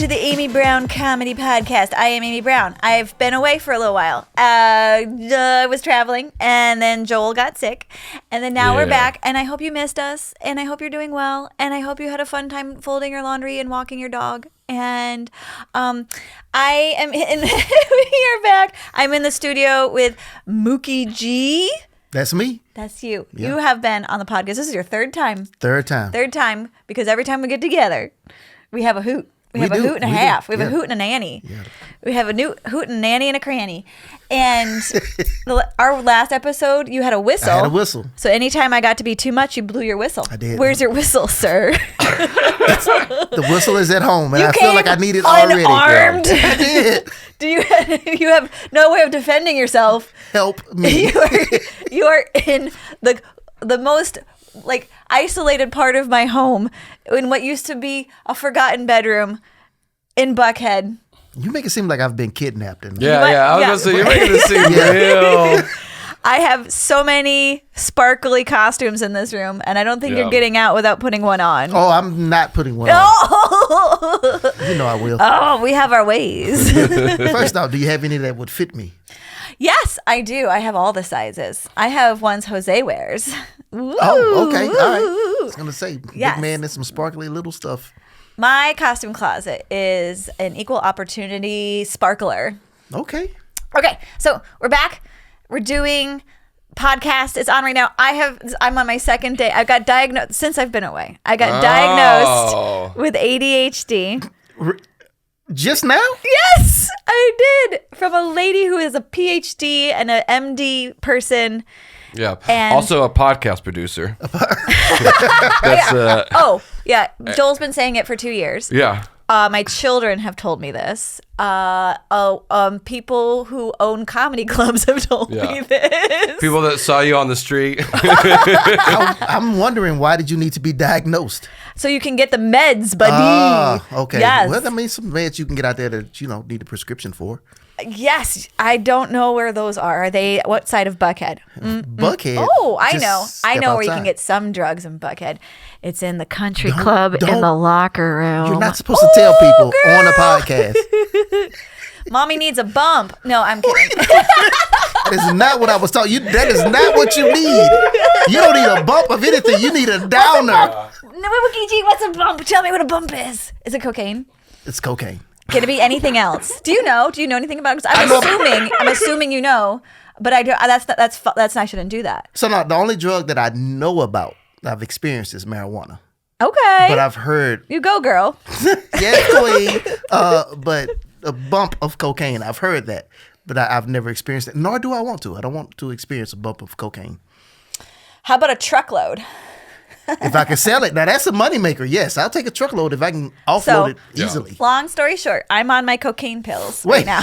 to the Amy Brown Comedy Podcast. I am Amy Brown. I've been away for a little while. I was traveling, and then Joel got sick, and then now we're back, and I hope you missed us, and I hope you're doing well, and I hope you had a fun time folding your laundry and walking your dog. And I am in we are back. I'm in the studio with Mookie G. That's me. That's you. Yeah. You have been on the podcast. This is your third time. Third time, because every time we get together, we have a hoot. We have a hoot and a half. We have a hoot and a nanny. Yeah. We have a hoot and a nanny and a cranny. And our last episode, you had a whistle. I had a whistle. So anytime I got to be too much, you blew your whistle. I did. Where's your whistle, sir? The whistle is at home, and You I feel like I need it already. Unarmed. I did. Do you have no way of defending yourself? Help me. You are in the most isolated part of my home in what used to be a forgotten bedroom in Buckhead. You make it seem like I've been kidnapped. I was going to say, you're making it seem real. I have so many sparkly costumes in this room, and I don't think you're getting out without putting one on. Oh, I'm not putting one on. Oh! You know I will. Oh, we have our ways. First off, do you have any that would fit me? Yes, I do. I have all the sizes. I have ones Jose wears. Ooh. Oh, okay. All right. I was going to say, Yes. big man and some sparkly little stuff. My costume closet is an equal opportunity sparkler. Okay. Okay, so we're back. We're doing podcast. It's on right now. I'm on my second day. I got diagnosed since I've been away. I got diagnosed with ADHD. Just now? Yes, I did. From a lady who is a PhD and an MD person. Yeah. And also a podcast producer. Joel's been saying it for 2 years. Yeah. My children have told me this. People who own comedy clubs have told me this. People that saw you on the street. I'm wondering, why did you need to be diagnosed? So you can get the meds, buddy. Okay. Yes. Well, I mean, some meds you can get out there that, need a prescription for. Yes. I don't know where those are. Are they what side of Buckhead? Buckhead? Oh, I know. I know where you can outside. get some drugs in Buckhead. It's in the country club in the locker room. You're not supposed to tell people on a podcast. Mommy needs a bump. No, I'm kidding. That is not what I was talking. That is not what you need. You don't need a bump of anything. You need a downer. No, Mookie G, what's a bump? Tell me what a bump is. Is it cocaine? It's cocaine. Can it be anything else? Do you know? Do you know anything about it? 'Cause I'm assuming you know, but I do. That's I shouldn't do that. So no, the only drug that I know about, I've experienced, is marijuana. Okay. But I've heard. You go, girl. Yes, queen. But a bump of cocaine, I've heard that, but I've never experienced it. Nor do I want to. I don't want to experience a bump of cocaine. How about a truckload? If I can sell it, now that's a moneymaker. Yes, I'll take a truckload if I can offload it easily. Long story short, I'm on my cocaine pills right now.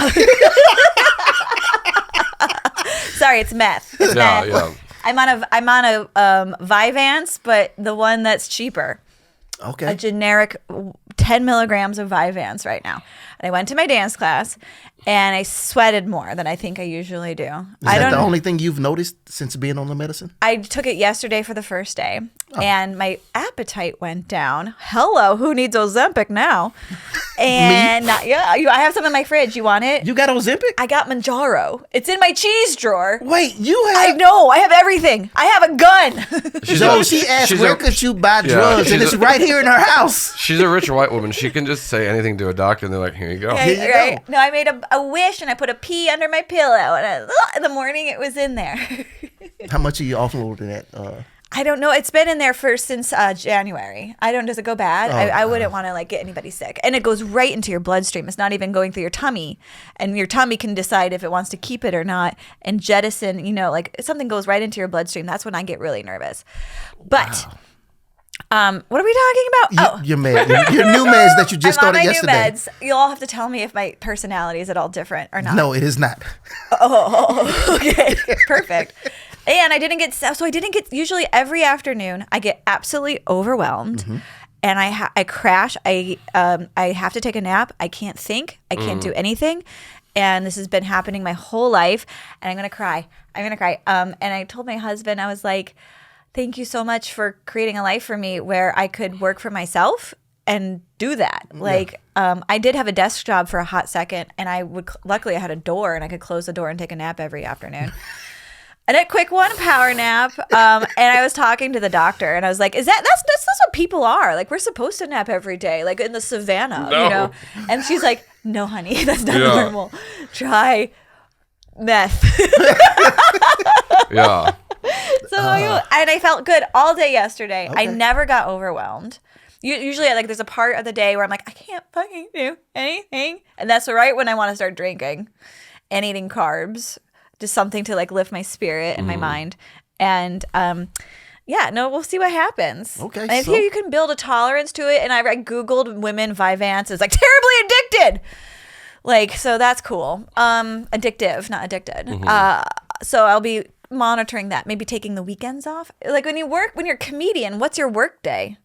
Sorry, it's meth. It's meth. Yeah. I'm on a Vyvanse, but the one that's cheaper. Okay. A generic 10 milligrams of Vyvanse right now. And I went to my dance class, and I sweated more than I think I usually do. Is that the only thing you've noticed since being on the medicine? I took it yesterday for the first day, and my appetite went down. Hello, who needs Ozempic now? And I have some in my fridge. You want it? You got Ozempic? I got Manjaro. It's in my cheese drawer. Wait, you have? I know. I have everything. I have a gun. She asked, where could you buy drugs? And it's right here in her house. She's a rich white woman. She can just say anything to a doctor, and they're like, here you go. Here you go. No, I made a wish, and I put a pea under my pillow, and in the morning it was in there. How much are you offloading that? I don't know. It's been in there since January. Does it go bad? I wouldn't want to get anybody sick. And it goes right into your bloodstream. It's not even going through your tummy. And your tummy can decide if it wants to keep it or not and jettison, if something goes right into your bloodstream, that's when I get really nervous. But what are we talking about? Your meds. Your new meds that you just started yesterday. I'm on my new meds. You'll all have to tell me if my personality is at all different or not. No, it is not. Oh, okay. Perfect. And I didn't get, usually every afternoon, I get absolutely overwhelmed. Mm-hmm. And I crash. I have to take a nap. I can't think. I can't do anything. And this has been happening my whole life. And I'm going to cry. And I told my husband, I was like, thank you so much for creating a life for me where I could work for myself and do that. I did have a desk job for a hot second, and luckily I had a door, and I could close the door and take a nap every afternoon. And a quick one power nap. And I was talking to the doctor, and I was like, that's what people are. Like, we're supposed to nap every day, like in the savannah, No. you know? And she's like, no, honey, that's not normal. Try meth. Yeah. And I felt good all day yesterday. Okay. I never got overwhelmed. Usually, like, there's a part of the day where I'm like, I can't fucking do anything. And that's right when I want to start drinking and eating carbs. Just something to like lift my spirit and my mind. And we'll see what happens. Okay, And I so- hear you can build a tolerance to it. And I Googled women Vyvanse. It's like terribly addicted. Like, so that's cool. Addictive, not addicted. So I'll be monitoring that. Maybe taking the weekends off. Like when you're a comedian, what's your work day?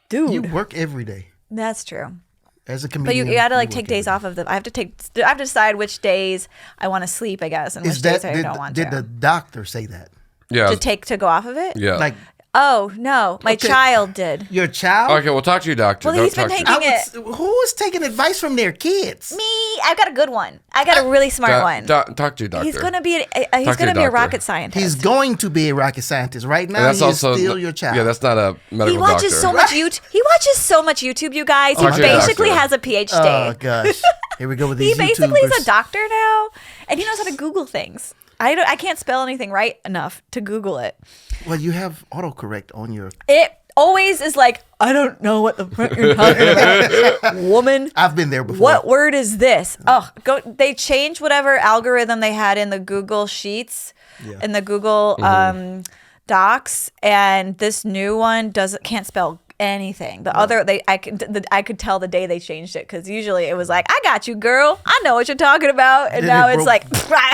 Dude. You work every day That's true. as a But comedian. you gotta like work take every days day. off of I have to decide which days I want to sleep, I guess, and which days I don't want did to. the doctor say that? Yeah. To go off of it? Yeah. Like Oh no, my Okay. child did. your child? Okay, well, talk to your doctor. Well, Don't he's been talk to- taking- Who is taking advice from their kids? Me, I've got a good one. I got a really smart one. Talk to your doctor. He's gonna be Talk to your a doctor. rocket scientist. He's going to be a rocket scientist right now. And that's He also is still your child. Yeah, that's not a medical he watches doctor. so much YouTube. He watches so much YouTube, you guys. He Talk to your basically doctor. has a PhD. Oh gosh, here we go with He these basically is a YouTubers. doctor now, and he knows how to Google things. I can't spell anything right enough to Google it. Well, you have autocorrect on your. It always is like, I don't know what the fuck you're talking about, woman. I've been there before. What word is this? Oh, they changed whatever algorithm they had in the Google Sheets, in the Google Docs, and this new one can't spell anything. The other I could tell the day they changed it, because usually it was like, I got you, girl. I know what you're talking about, and Then now it it's like,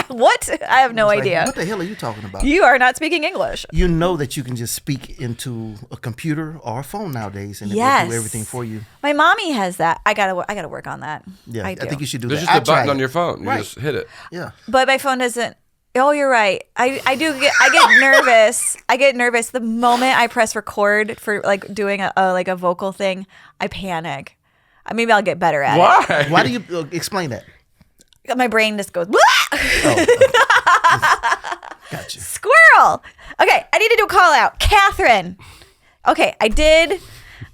what? I have no Like, idea. what the hell are you talking about? You are not speaking English. You know that you can just speak into a computer or a phone nowadays, and it will Yes. do everything for you. My mommy has that. I gotta work on that. Yeah, I I do. think you should do There's that. just a I tried button on it. your phone. You Right. just hit it. Yeah. But my phone doesn't. Oh, you're right. I get nervous. I get nervous the moment I press record for like doing a vocal thing. I panic. Maybe I'll get better at Why? Why do you explain that? it. My brain just goes, Gotcha. squirrel. Okay, I need to do a call out. Catherine. Okay, I did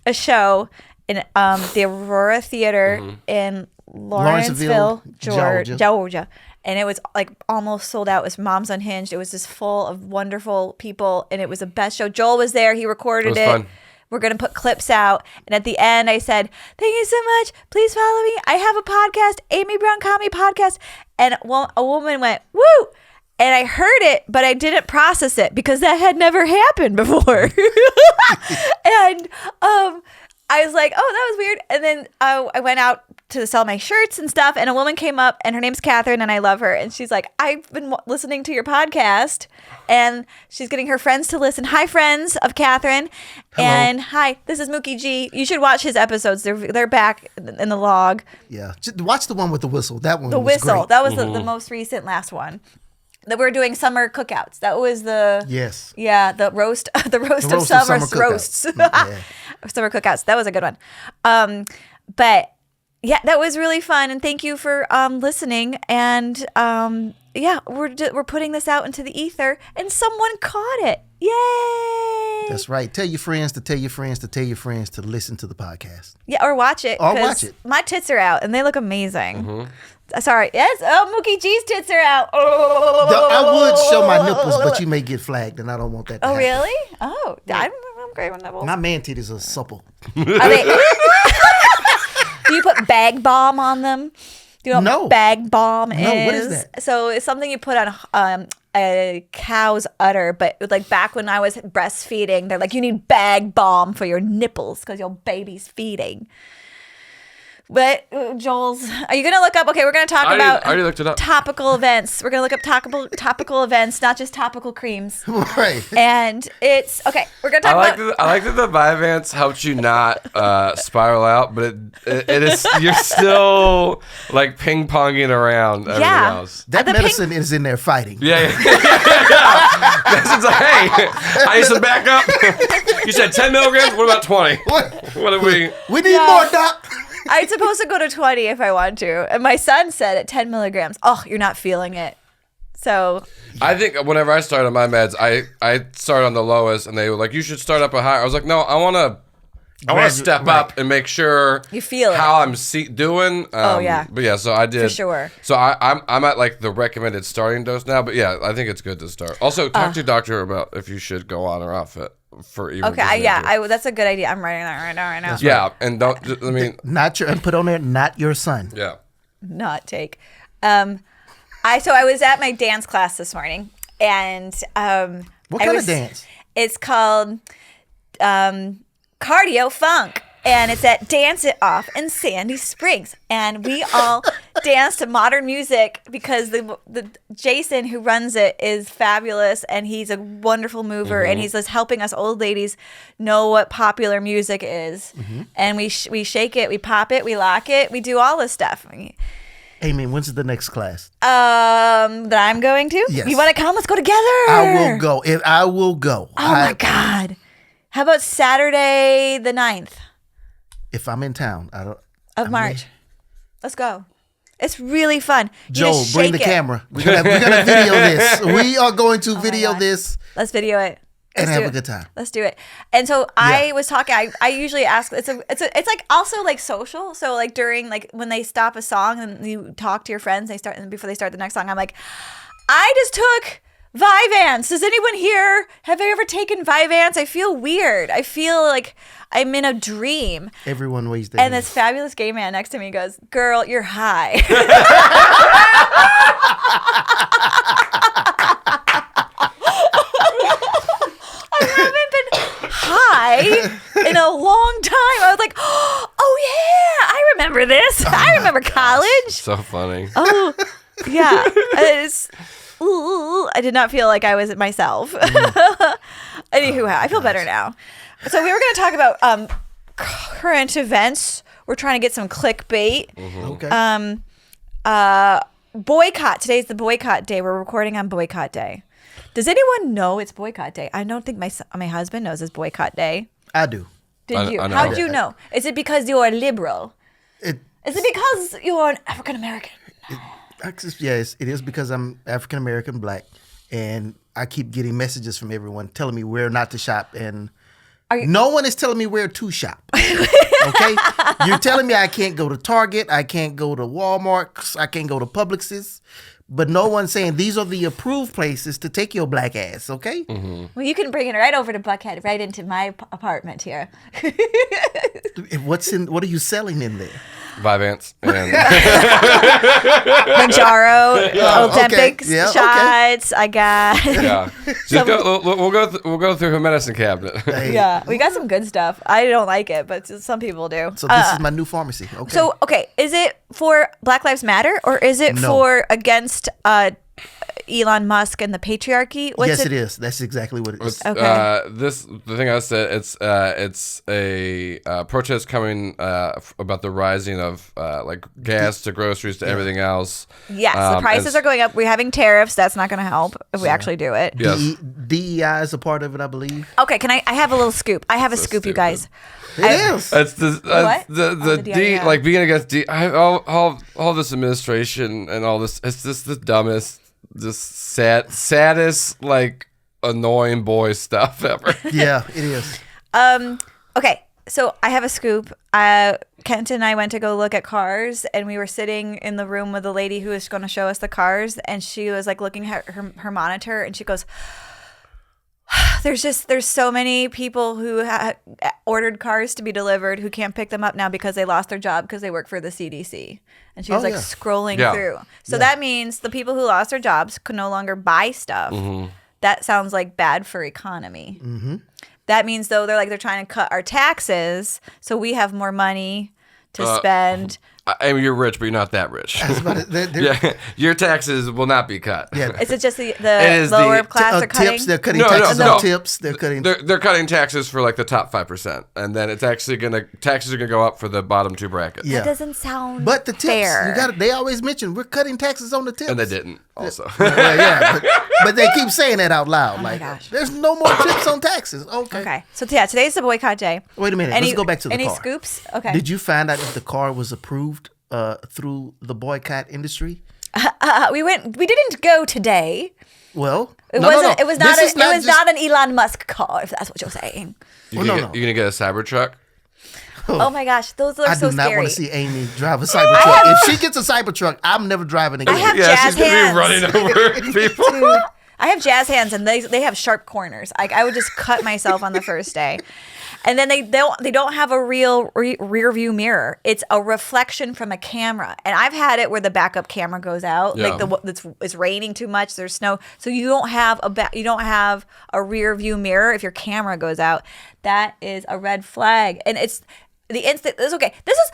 a show in the Aurora Theater in Lawrenceville, Georgia. And it was like almost sold out. It was Moms Unhinged. It was just full of wonderful people, and it was the best show. Joel was there. He recorded It was it. fun. We're going to put clips out. And at the end, I said, thank you so much. Please follow me. I have a podcast, Amy Brown Comedy Podcast. And a woman went, woo. And I heard it, but I didn't process it because that had never happened before. And I was like, oh, that was weird. And then I went out to sell my shirts and stuff, and a woman came up, and her name's Catherine, and I love her. And she's like, I've been listening to your podcast, and she's getting her friends to listen. Hi, friends of Catherine. Hello. And hi, this is Mookie G. You should watch his episodes. They're back in the log. Yeah. Just watch the one with the whistle. That one The was whistle. great. That was the most recent last one. That we're doing summer cookouts. That was the Yes. yeah, the roast of roast of summer summer cookouts. roasts. Yeah. Summer cookouts. That was a good one. But yeah, that was really fun, and thank you for listening. And yeah, we're putting this out into the ether, and someone caught it. Yay! That's right. Tell your friends to tell your friends to tell your friends to listen to the podcast. Yeah, or watch it. Or 'cause watch it. My tits are out, and they look amazing. Sorry. Yes. Oh, Mookie G's tits are out. Oh. I would show my nipples, but you may get flagged, and I don't want that to Oh, happen. really? Oh, I'm great with nipples. My man titties are supple. Are they? Do you put bag balm on them? Do you know No. what bag balm is? No, what is that? So it's something you put on a cow's udder, but like back when I was breastfeeding, they're like, you need bag balm for your nipples because your baby's feeding. But Joel's, are you gonna look up? Okay, we're gonna talk about I already looked it up. topical events. We're gonna look up topical events, not just topical creams. Right. And it's okay. We're gonna talk about. I like that the Vyvanse helped you not spiral out, but it is you're still like ping ponging around everything Yeah. else. That The pink- medicine is in there fighting. Yeah. That's like, hey, I need some backup. You said 10 milligrams. What about 20? What? What are we? We need Yeah. more, doc. I'm supposed to go to 20 if I want to. And my son said at 10 milligrams, oh, you're not feeling it. So I think whenever I start on my meds, I start on the lowest, and they were like, you should start up a higher. I was like, no, I want to step up and make sure you feel how I'm doing. yeah. But yeah, so I did. For sure. So I'm at like the recommended starting dose now. But yeah, I think it's good to start. Also, talk to your doctor about if you should go on or off it for even. Okay, that's a good idea. I'm writing that right now. Yeah, and don't. I mean, and put on there, not your son. Yeah. Not take. I was at my dance class this morning, and What kind of dance? It's called Cardio Funk, and it's at Dance It Off in Sandy Springs, and we all dance to modern music because the Jason who runs it is fabulous, and he's a wonderful mover, and he's just helping us old ladies know what popular music is, and we shake it, we pop it, we lock it, we do all this stuff. Amy, when's the next class? That I'm going to? Yes. You want to come? Let's go together. I will go. I will go. Oh, my God. How about Saturday the 9th? If I'm in town. Of March. Let's go. It's really fun. Joel, bring the camera. We're gonna video this. We are going to video this. Let's video it. And have a good time. Let's do it. And so I was talking. I usually ask. It's like also like social. So like during like when they stop a song and you talk to your friends, before they start the next song. I'm like, I just took Vyvanse. Does anyone here have ever taken Vyvanse? I feel weird. I feel like I'm in a dream. Everyone weighs their And this fabulous gay man next to me goes, "Girl, you're high." I haven't been high in a long time. I was like, oh yeah, I remember this. I remember college. So funny. Oh, yeah. I did not feel like I was myself. Anywho, I feel better now. So we were going to talk about current events. We're trying to get some clickbait. Okay. Boycott. Today's the boycott day. We're recording on boycott day. Does anyone know it's boycott day? I don't think my husband knows it's boycott day. I do. Did you? I know. How did you know? Is it because you are liberal? It, Is it because you are an African American? Yes, it is because I'm African American, black, and I keep getting messages from everyone telling me where not to shop, and no one is telling me where to shop. Okay, you're telling me I can't go to Target, I can't go to Walmart, I can't go to Publix's, but no one's saying these are the approved places to take your black ass. Okay. Well, you can bring it right over to Buckhead, right into my apartment here. What are you selling in there? Vyvanse and Manjaro, Ozempic okay. Yeah, shots. I got. yeah. Just we'll go through her medicine cabinet. Hey, Yeah, we got some good stuff. I don't like it, but some people do. So this is my new pharmacy. Okay. So, okay, is it for Black Lives Matter or is it for against Elon Musk and the patriarchy? Yes, it is. That's exactly what it is. Okay. The thing I said, it's a protest coming about the rising of like gas to groceries to everything else. Yes, the prices are going up. We're having tariffs. That's not going to help if we actually do it. Yes. DEI is a part of it, I believe. Okay, I have a little scoop. I have a scoop, you guys. It is. That's What? the the D, DEI. like being against D. All this administration and all this. It's just the dumbest, just saddest, like annoying boy stuff ever. Yeah, it is. Okay, so I have a scoop. Kent and I went to go look at cars, and we were sitting in the room with the lady who was going to show us the cars, and she was like looking at her monitor, and she goes, there's so many people who ordered cars to be delivered who can't pick them up now because they lost their job because they work for the CDC. And she was scrolling through. So that means the people who lost their jobs could no longer buy stuff. That sounds like bad for economy. That means though they're trying to cut our taxes so we have more money to spend I mean, you're rich, but you're not that rich. I was about to- they're- Yeah, your taxes will not be cut. yeah. Is it just the is lower the class are cutting? Tips. They're cutting No, taxes no. on tips. They're cutting. They're cutting taxes for like the top 5%, and then it's actually taxes are gonna go up for the bottom 2 brackets. Yeah. That doesn't sound But the tips, fair. they always mention we're cutting taxes on the tips. And they didn't also. Well, yeah, but they keep saying that out loud. my Like, gosh. there's no more tips on taxes. Okay. Okay. So yeah, today's the boycott day. Wait a minute. Let's go back to the any car. scoops? Okay. Did you find out if the car was approved through the boycott industry? We didn't go today. Well, It no, no, wasn't. no. It was not. This is It was just- not an Elon Musk car. If that's what you're saying. You no. You're gonna get a Cybertruck. Oh my gosh, those are I so do not scary. want to see Amy drive a Cybertruck. If she gets a Cybertruck, I'm never driving again. I have Yeah, jazz she's gonna hands. be running over people. Dude, I have jazz hands, and they have sharp corners. I would just cut myself on the first day. And then they don't have a real rear view mirror. It's a reflection from a camera. And I've had it where the backup camera goes out, Yeah. it's raining too much. There's snow, so you don't have a rear view mirror if your camera goes out. That is a red flag. And it's the instant. This is okay. This is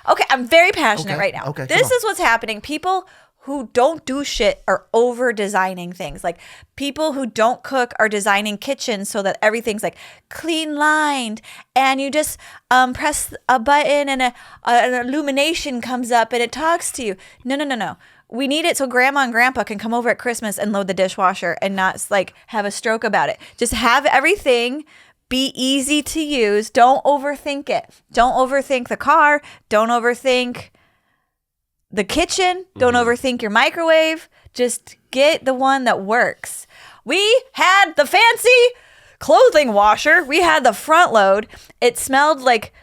okay. I'm very passionate Okay, right now. okay, This come on. is what's happening. People who don't do shit are over designing things. Like people who don't cook are designing kitchens so that everything's like clean lined, and you just press a button and an illumination comes up and it talks to you. No. We need it so grandma and grandpa can come over at Christmas and load the dishwasher and not like have a stroke about it. Just have everything be easy to use. Don't overthink it. Don't overthink the car. Don't overthink the kitchen. Don't overthink your microwave. Just get the one that works. We had the fancy clothing washer. We had the front load. It smelled like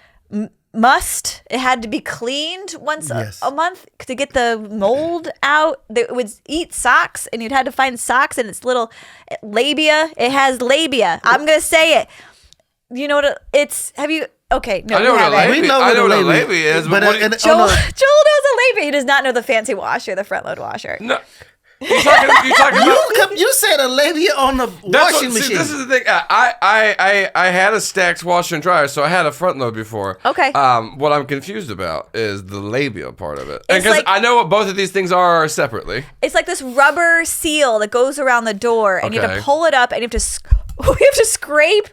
must. It had to be cleaned once Yes. a month to get the mold out. It would eat socks, and you'd had to find socks in its little labia. It has labia. I'm gonna say it. You know what it's? Have you? Okay, no, I know you what a haven't. labia. We know I what know a what a labia labia is, but but what do you- Joel knows a labia. He does not know the fancy washer, the front load washer. No. You talking about? You said a labia on the washing machine. See, this is the thing. I had a stacked washer and dryer, so I had a front load before. Okay. What I'm confused about is the labia part of it, It's because like- I know what both of these things are separately. It's like this rubber seal that goes around the door, and you have to Okay. pull it up, and you have to scrape.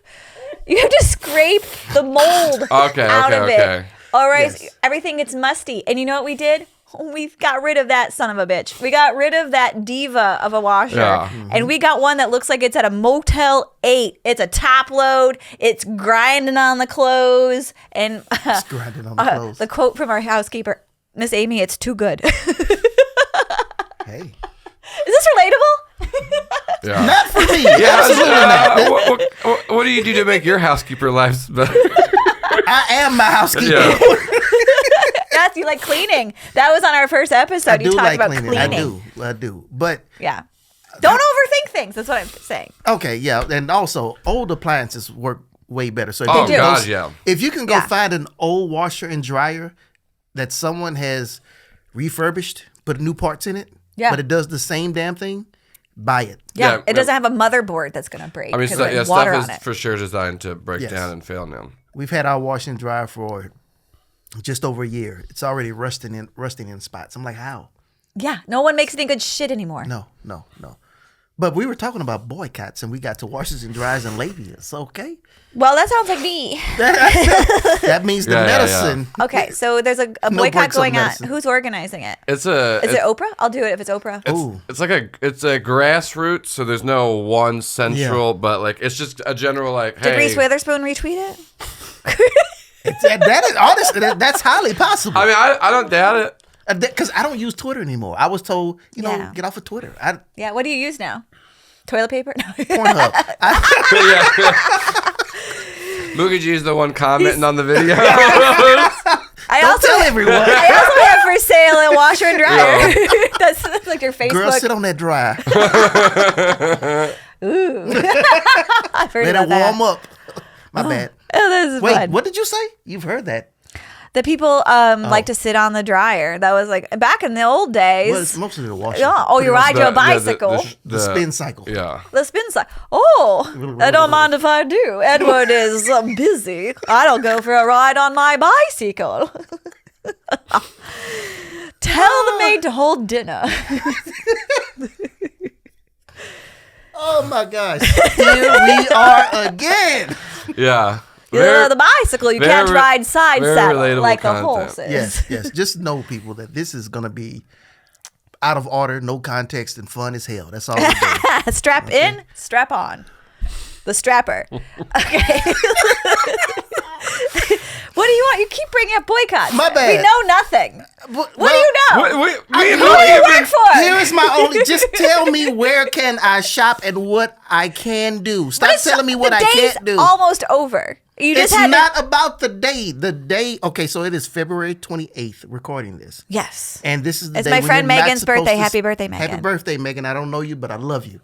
You have to scrape the mold out of it. Okay. All right, Yes. everything gets musty. And you know what we did? We got rid of that son of a bitch. We got rid of that diva of a washer. Yeah. And we got one that looks like it's at a Motel 8. It's a top load. It's grinding on the clothes. And It's grinding on the clothes. the quote from our housekeeper, Miss Amy, it's too good. Is Hey, this relatable? Yeah. not for me. Yeah, Absolutely not. what do you do to make your housekeeper lives better? I am my housekeeper. Yeah. Yes, you like cleaning. That was on our first episode. I You do talked like about cleaning. cleaning. I do. But Yeah. Don't overthink things. That's what I'm saying. okay, yeah, and also old appliances work way better. So if Oh you can do. go- God, yeah. If you can go Yeah. find an old washer and dryer that someone has refurbished, put new parts in it, Yeah. but it does the same damn thing, buy it. Yeah, Yeah, it doesn't have a motherboard that's going to break I mean, because stuff there's water is on it. for sure designed to break Yes. down and fail now. We've had our washer and dryer for just over a year. It's already rusting in spots. I'm like, how? Yeah, no one makes any good shit anymore. No. But we were talking about boycotts, and we got to washers and dryers and labias. Okay, Well, that sounds like me. that means the Yeah, yeah, medicine. Okay, so there's a No boycott breaks on going on. medicine. Who's organizing it? It's Is it Oprah? I'll do it if it's Oprah. Ooh. It's like it's a grassroots, so there's no one central, but like it's just a general like. Did Hey, Reese Witherspoon retweet it? That is honestly, that's highly possible. I mean, I don't doubt it. Because I don't use Twitter anymore. I was told, Yeah. get off of Twitter. Yeah, what do you use now? Toilet paper? No. Pornhub. Mookie G is the one commenting on the video. I Don't also tell everyone. I also have for sale a washer and dryer. That's like your Facebook. Girl, sit on that dryer. I've heard Let about it that. warm up. My bad. Oh, this is Wait, fun. what did you say? You've heard that. The people like to sit on the dryer. That was like back in the old days. Well, it's mostly the washer. Yeah. Oh, you ride your The- bicycle. The spin cycle. Yeah. The spin cycle. Oh, I don't mind if I do. Edward is busy. I don't go for a ride on my bicycle. Tell the maid to hold dinner. Oh my gosh. Here we are again. Yeah. The bicycle, you can't ride side saddle like the horses. Yes. Just know, people, that this is going to be out of order, no context, and fun as hell. That's all we're doing. Strap in, strap on. The strapper. Okay. What do you want? You keep bringing up boycotts. My bad. We know nothing. What do you know? Who do you work for? Here is my only. Just tell me where can I shop and what I can do. Stop telling me what I can't do. Almost over. It's not about the day. The day. Okay, so it is February 28th. Recording this. Yes. And this is the it's day. my when friend you're not Megan's supposed birthday. to- Happy birthday, Megan. Happy birthday, Megan. I don't know you, but I love you.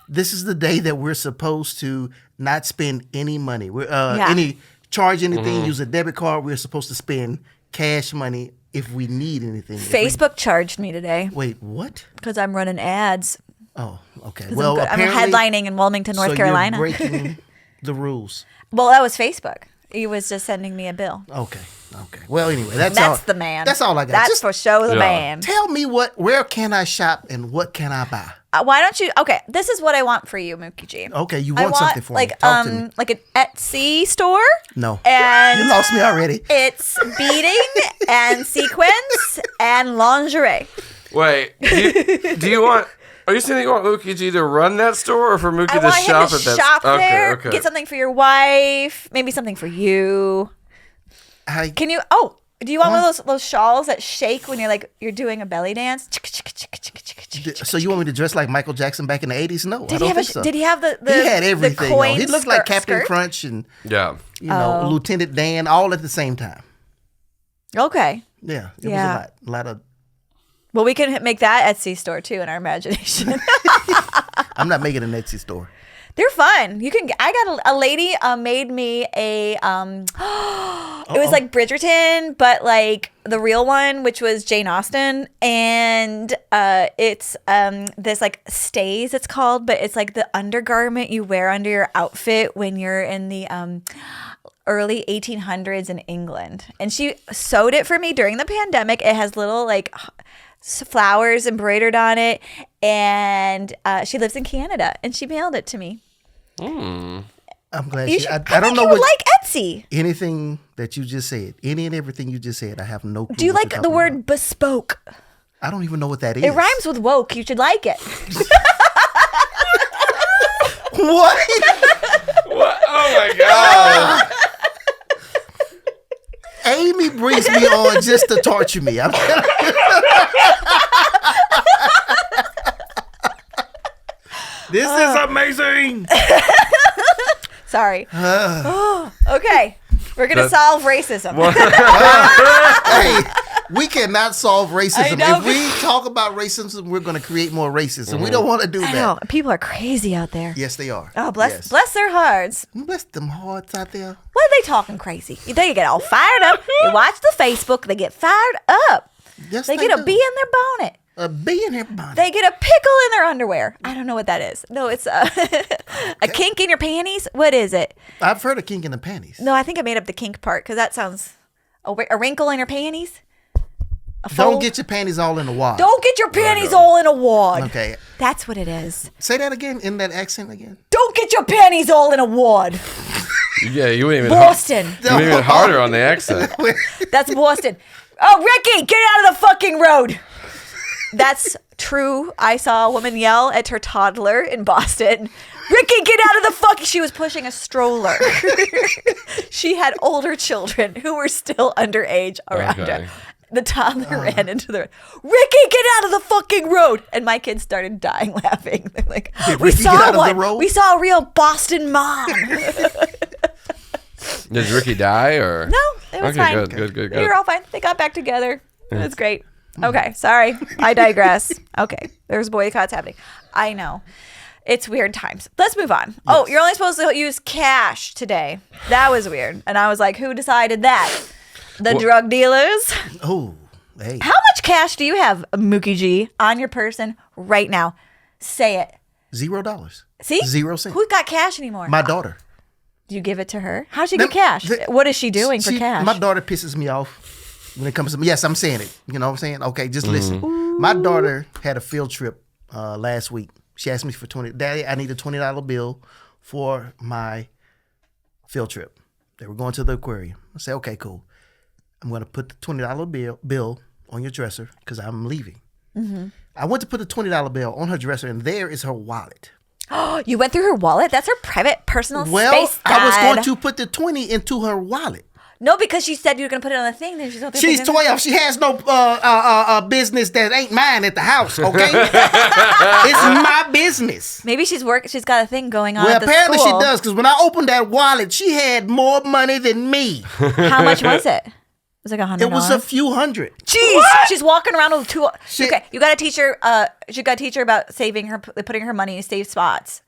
This is the day that we're supposed to not spend any money. We're charge anything, use a debit card. We're supposed to spend cash money if we need anything. Facebook charged me today Wait, what? because I'm running ads. Oh, okay. 'Cause Well, I'm apparently, headlining in Wilmington, North so Carolina. You're breaking the rules. Well, that was Facebook. He was just sending me a bill. Okay. Well, anyway, that's all. That's the man. That's all I got. That's Just for show the man. tell me where can I shop and what can I buy? Why don't you? Okay, this is what I want for you, Mookie G. Okay, you want something for me. like Talk to me. like an Etsy store. No. And You lost me already. It's beading and sequins and lingerie. Wait, do you want? Are you saying you want Mookie G to run that store, or for Mookie I to want shop him at to that? shop there. Okay. Get something for your wife. Maybe something for you. Can you? Oh, do you want one of those shawls that shake when you're doing a belly dance? So you want me to dress like Michael Jackson back in the 80s? No, I don't think so. Did he have the He had everything. The coin He looked like Captain skirt? Crunch and Yeah. Lieutenant Dan all at the same time. Okay. Yeah, it Yeah. was a lot of. Well, we can make that Etsy store too in our imagination. I'm not making an Etsy store. They're fun. You can. I got a lady made me a. It was like Bridgerton, but like the real one, which was Jane Austen, and it's this like stays. It's called, but it's like the undergarment you wear under your outfit when you're in the early 1800s in England. And she sewed it for me during the pandemic. It has little like flowers embroidered on it, and she lives in Canada, and she mailed it to me. I'm glad You she. should, I don't know you what like Etsy. anything that you just said. Any and everything you just said. I have no clue. Do you what like you're the talking word about. bespoke? I don't even know what that is. It rhymes with woke. You should like it. What? What? Oh my god! Amy brings me on just to torture me. This is amazing. Sorry. Okay. We're going to solve racism. Hey, we cannot solve racism. I know. If we talk about racism, we're going to create more racism. We don't want to do I that. know. People are crazy out there. Yes, they are. Oh, bless Yes. bless their hearts. Bless them hearts out there. What are they talking crazy? They get all fired up. They watch the Facebook. They get fired up. Yes, They get a do. bee in their bonnet. A bee in their bonnet. They get a pickle in their underwear. I don't know what that is. No, it's a kink in your panties. What is it? I've heard of kink in the panties. No, I think I made up the kink part because that sounds a wrinkle in your panties. A Don't fold? get your panties all in the wad. Don't get your panties all in a wad. Okay. That's what it is. Say that again in that accent again. Don't get your panties all in a wad. Yeah, you went even Boston. You went even harder on the accent. That's Boston. Oh, Ricky, get out of the fucking road. That's true. I saw a woman yell at her toddler in Boston. Ricky, get out of the fucking... She was pushing a stroller. She had older children who were still underage around Okay. her. The toddler ran into the... Ricky, get out of the fucking road. And my kids started dying laughing. They're like, Did we Ricky saw get out of one. the road? We saw a real Boston mom. Did Ricky die or? No, it was okay, fine. Good. They were all fine. They got back together. It was great. Okay, sorry. I digress. Okay, there's boycotts happening. I know. It's weird times. Let's move on. Oh, you're only supposed to use cash today. That was weird. And I was like, who decided that? The drug dealers? Oh, hey. How much cash do you have, Mookie G, on your person right now? Say it. $0. See? 0 cents. Who's got cash anymore? My daughter. Do you give it to her? How'd she get cash? What is she doing for cash? My daughter pisses me off. when it comes to yes, I'm saying it. You know what I'm saying? Okay, just listen. My daughter had a field trip last week. She asked me for Daddy, I need a $20 bill for my field trip. They were going to the aquarium. I said, okay, cool. I'm going to put the $20 bill on your dresser because I'm leaving. Mm-hmm. I went to put the $20 bill on her dresser, and there is her wallet. Oh, you went through her wallet? That's her private, personal space, Dad. I was going to put the 20 into her wallet. No, because she said you were going to put it on the thing. Then she's 12. She has no business that ain't mine at the house, okay? It's my business. Maybe she's got a thing going on at the apparently school. She does, because when I opened that wallet, she had more money than me. How much was it? It was like $100. It was a few hundred. Jeez, what? She's walking around with two. Okay, you got to teach her. You got to teach her about putting her money in safe spots.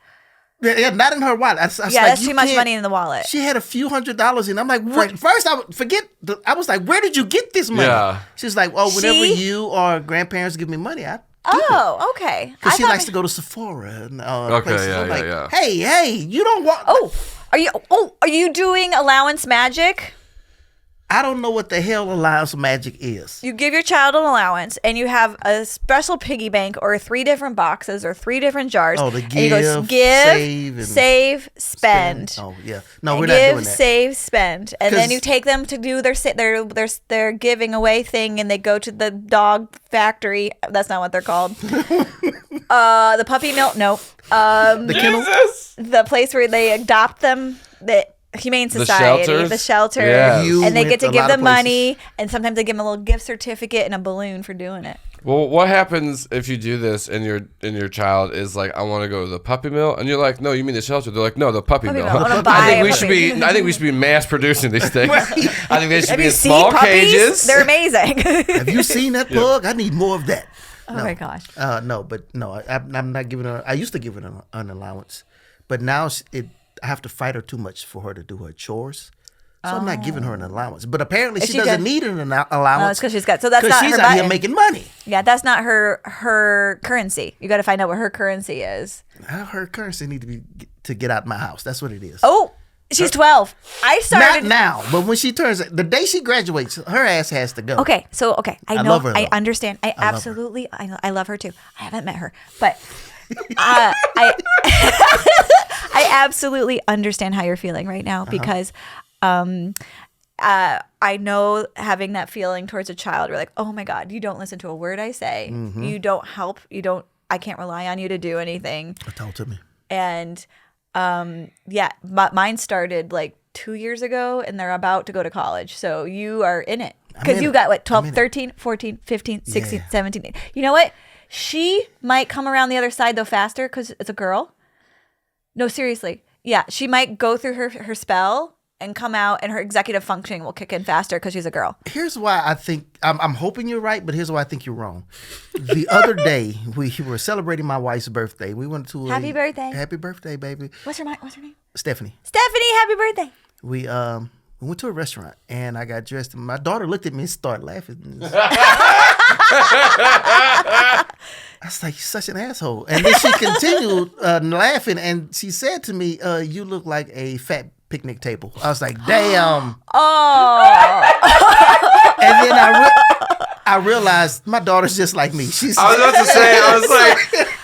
Yeah, not in her wallet. That's too much money in the wallet. She had a few $100s in. I'm like, first I was like, where did you get this money? Yeah. She's like, whenever you or grandparents give me money, I okay. Because she likes to go to Sephora and places. Yeah, I'm like, yeah. Hey, you don't want. Are you doing allowance magic? I don't know what the hell allowance magic is. You give your child an allowance, and you have a special piggy bank or 3 different boxes or 3 different jars. Oh, the give, save, spend. Oh, yeah. No, we're not doing that. Give, save, spend. And then you take them to do their giving away thing, and they go to the dog factory. That's not what they're called. The puppy mill. No. The kennel. The place where they adopt them. The Humane Society, the shelter, and they get to give them money, and sometimes they give them a little gift certificate and a balloon for doing it. Well, what happens if you do this and your child is like, I want to go to the puppy mill, and you're like, no, you mean the shelter? They're like, no, the puppy mill. I think we should be mass producing these things. I think they should be in small cages. They're amazing. Have you seen that pug? I need more of that. Oh my gosh. I'm not giving her. I used to give her an allowance, but now I have to fight her too much for her to do her chores. So I'm not giving her an allowance. But apparently she doesn't need an allowance. No, it's because she's got. So that's not she's her out here making money. Yeah, that's not her currency. You got to find out what her currency is. Her currency need to get out of my house. That's what it is. Oh, she's 12. I started not now, but when she turns the day she graduates, her ass has to go. Okay, I know. Love her, I understand. I absolutely. I love her too. I haven't met her, but. I absolutely understand how you're feeling right now because I know having that feeling towards a child, we're like, oh my God, you don't listen to a word I say. Mm-hmm. You don't help. I can't rely on you to do anything. Talk to me. And mine started like 2 years ago and they're about to go to college. So you are in it. Because you got 12, 13, 14, 15, 16, 17. You know what? She might come around the other side though faster because it's a girl. No, seriously. Yeah, she might go through her spell and come out and her executive functioning will kick in faster because she's a girl. Here's why I think, I'm hoping you're right, but here's why I think you're wrong. The other day, we were celebrating my wife's birthday. We went to Happy birthday. Happy birthday, baby. What's her name? Stephanie. Stephanie, happy birthday. We went to a restaurant and I got dressed and my daughter looked at me and started laughing. I was like, you're such an asshole. And then she continued laughing and she said to me, you look like a fat picnic table. I was like, damn. Oh. And then I realized my daughter's just like me. I was about to say,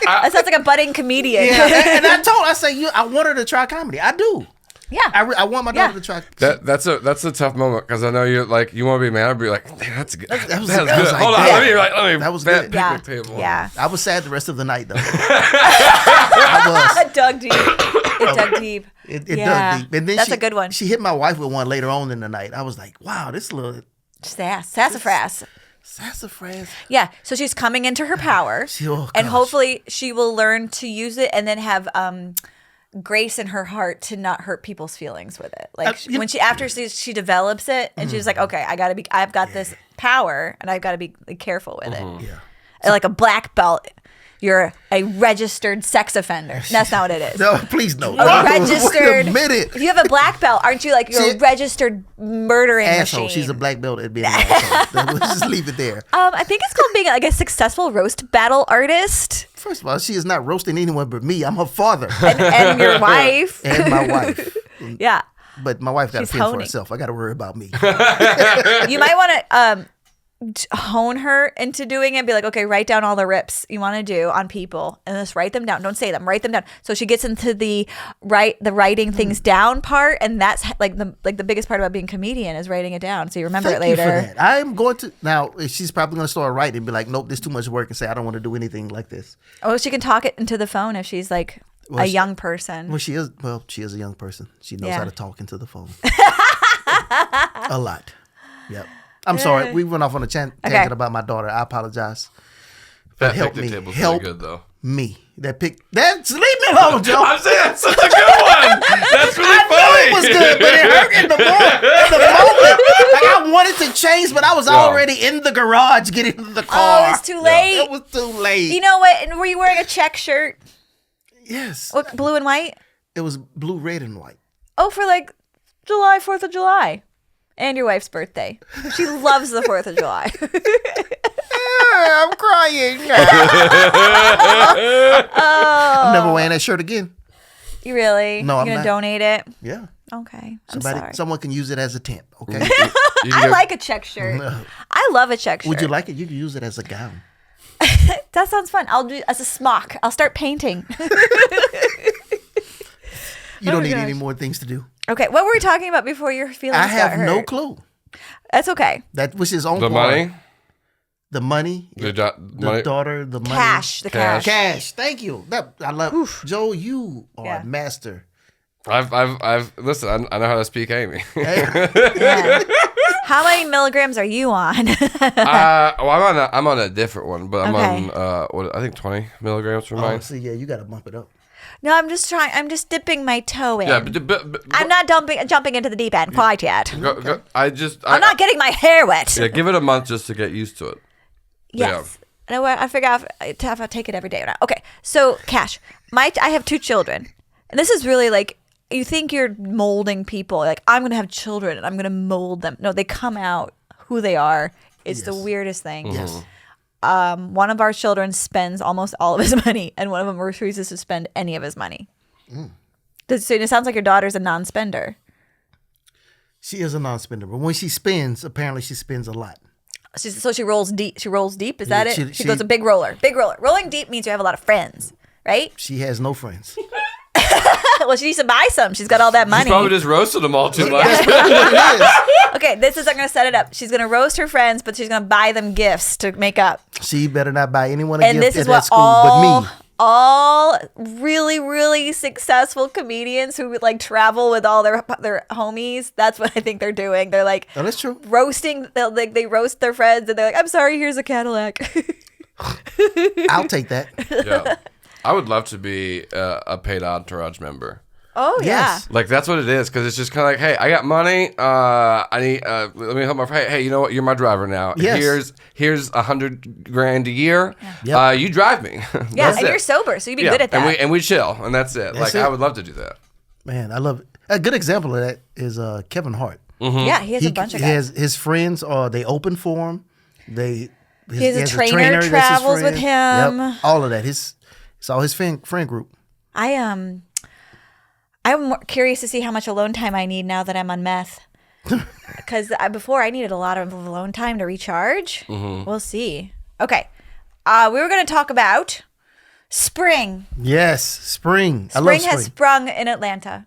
that sounds like a budding comedian. Yeah, and I say, I want her to try comedy. I do. Yeah, I want my daughter to try. That's a tough moment because I know you want to be mad. I'd be like, damn, that's good. That was good. Like, hold on, let me. That was good. Picnic table. Yeah, I was sad the rest of the night though. I was. It dug deep. It dug deep. It dug deep. And then that's a good one. She hit my wife with one later on in the night. I was like, wow, this little sassafras. Sassafras. Yeah, so she's coming into her power, and hopefully she will learn to use it and then have grace in her heart to not hurt people's feelings with it. Like when she develops it and she's like, okay, I've got this power and I've got to be careful with it. Yeah. Like a black belt, you're a registered sex offender. That's not what it is. No, please no. A registered. Wait a minute. If you have a black belt, aren't you like you're a registered murdering asshole? machine? She's a black belt at being an asshole. Let's just leave it there. I think it's called being like a successful roast battle artist. First of all, she is not roasting anyone but me. I'm her father. And your wife. And my wife. Yeah. But my wife got to fend for herself. I got to worry about me. You might want to hone her into doing it. Be like, okay, write down all the rips you want to do on people, and just write them down. Don't say them. Write them down. So she gets into the writing things down part, and that's like the biggest part about being a comedian is writing it down, so you remember it later. You for that. I'm going to now. She's probably going to start writing and be like, nope, this is too much work, and say I don't want to do anything like this. Oh, she can talk it into the phone if she's like a young person. Well, she is a young person. She knows how to talk into the phone. A lot. Yep. I'm sorry. We went off on a tangent about my daughter. I apologize. That picnic table's really good, though. Me. Leave me alone, Joe. I'm saying that's such a good one. That's really funny. I knew it was good, but it hurt in the moment. Like I wanted to change, but I was already in the garage getting into the car. Oh, it was too late. It was too late. You know what? And were you wearing a check shirt? Yes. What, blue and white? It was blue, red, and white. Oh, for like 4th of July. And your wife's birthday. She loves the 4th of July. I'm crying. I'm never wearing that shirt again. You really? No, You're I'm gonna not. donate it? Yeah. Okay. Sorry. Someone can use it as a tent. Okay. I like a check shirt. No. I love a check shirt. Would you like it? You can use it as a gown. That sounds fun. I'll do it as a smock. I'll start painting. You don't need any more things to do. Okay, what were we talking about before your feelings got hurt? I have no clue. That's okay. That was his own The part. money? The money. The daughter, the money. Cash. The cash. Cash. Thank you. I love Joe, you are a master. I've listen, I know how to speak Amy. Yeah. How many milligrams are you on? I'm on a different one, but I'm on I think 20 milligrams for mine. So yeah, you gotta bump it up. No, I'm just dipping my toe in. Yeah, but I'm not jumping into the deep end quite yet. I'm not getting my hair wet. Yeah, give it a month just to get used to it. Yes. Yeah. No, I figure out if I take it every day or not. Okay, so Cash, I have 2 children, and this is really like you think you're molding people. Like I'm gonna have children and I'm gonna mold them. No, they come out who they are. It's the weirdest thing. Yes. One of our children spends almost all of his money, and one of them refuses to spend any of his money. So it sounds like your daughter's a non-spender. She is a non-spender, but when she spends, apparently she spends a lot. So she rolls deep. She rolls deep. Is that it? She goes a big roller. Big roller. Rolling deep means you have a lot of friends, right? She has no friends. Well, she needs to buy some. She's got all that money. She probably just roasted them all too much. Okay, I'm going to set it up. She's going to roast her friends, but she's going to buy them gifts to make up. She better not buy anyone a gift at that school but me. All really, really successful comedians who would like travel with all their homies. That's what I think they're doing. They're like, oh, that's true. Roasting. They roast their friends, and they're like, "I'm sorry, here's a Cadillac." I'll take that. Yeah, I would love to be a paid entourage member. Oh yeah, Yes. Like that's what it is, because it's just kind of like, hey, I got money. I need. Let me help my friend. Hey, you know what? You're my driver now. Yes. Here's $100,000 a year. Yep. You drive me. Yeah, and you're sober, so you'd be good at that. And we chill, and that's it. That's I it. would love to do that. Man, I love it. A good example of that is Kevin Hart. Mm-hmm. Yeah, he has a bunch of guys. His friends they open for him. He has a trainer that's travels his with friend. him. Yep, all of that. It's all his friend group. I'm more curious to see how much alone time I need now that I'm on meth. Because before I needed a lot of alone time to recharge. Mm-hmm. We'll see. Okay. We were going to talk about spring. Yes, spring. I love Spring spring. has sprung in Atlanta.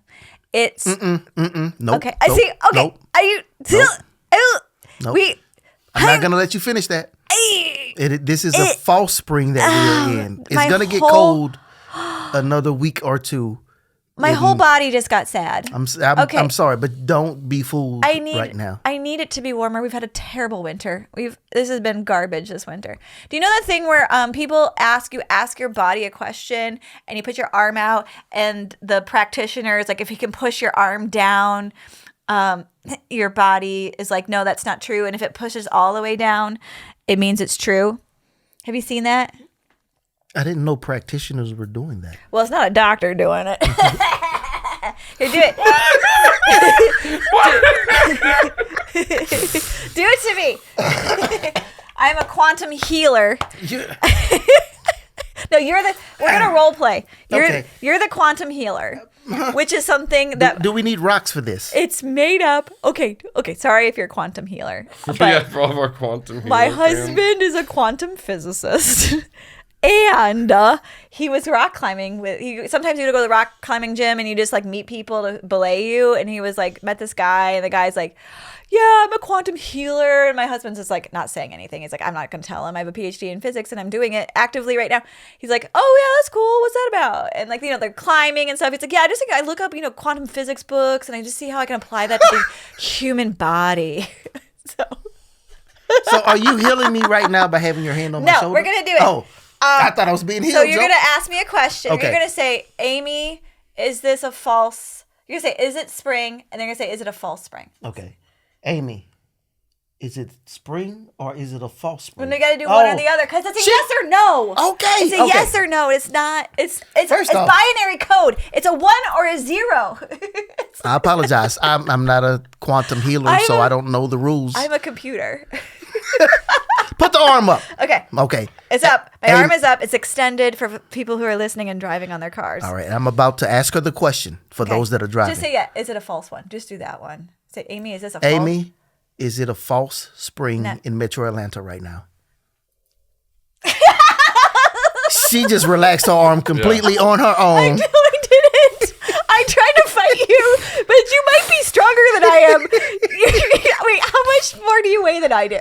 It's Nope. okay. I see. Okay. Nope. Are you? Nope. We. I'm not gonna let you finish that. This is a false spring that we're in. It's gonna get cold another week or two. My whole body just got sad. I'm sorry, but don't be fooled right now. I need it to be warmer. We've had a terrible winter. This has been garbage this winter. Do you know that thing where people ask your body a question and you put your arm out and the practitioner is like, if you can push your arm down, your body is like, no, that's not true. And if it pushes all the way down, it means it's true. Have you seen that? I didn't know practitioners were doing that. Well, it's not a doctor doing it. Here, do it. Do it to me. I'm a quantum healer. No, we're gonna role play. You're the quantum healer. which is something that... Do we need rocks for this? It's made up... Okay, sorry if you're a quantum healer. Yeah, for all of our quantum healers. My husband is a quantum physicist. And he was rock climbing sometimes you would go to the rock climbing gym and you just like meet people to belay you. And he was like, met this guy and the guy's like, yeah, I'm a quantum healer. And my husband's just like not saying anything. He's like, I'm not going to tell him I have a PhD in physics and I'm doing it actively right now. He's like, oh yeah, that's cool. What's that about? And like, they're climbing and stuff. It's like, yeah, I look up, quantum physics books and I just see how I can apply that to the human body. So are you healing me right now by having your hand on my shoulder? No, we're going to do it. Oh. I thought I was being healed. So you're going to ask me a question. Okay. You're going to say, Amy, is this a false... You're going to say, is it spring? And they're going to say, is it a false spring? Okay. Amy, is it spring or is it a false spring? Well, you got to do one or the other because it's a yes or no. Okay. It's a yes or no. It's not... It's First off, binary code. It's a 1 or a 0. I apologize. I'm not a quantum healer, so I don't know the rules. I'm a computer. Put the arm up. Okay. It's up. My arm is up. It's extended for people who are listening and driving on their cars. All right. I'm about to ask her the question for those that are driving. Just say, yeah, is it a false one? Just do that one. Say, Amy, is this a false? Amy, is it a false spring in Metro Atlanta right now? She just relaxed her arm completely on her own. I didn't. I tried to fight you, but you might be stronger than I am. Wait, how much more do you weigh than I do?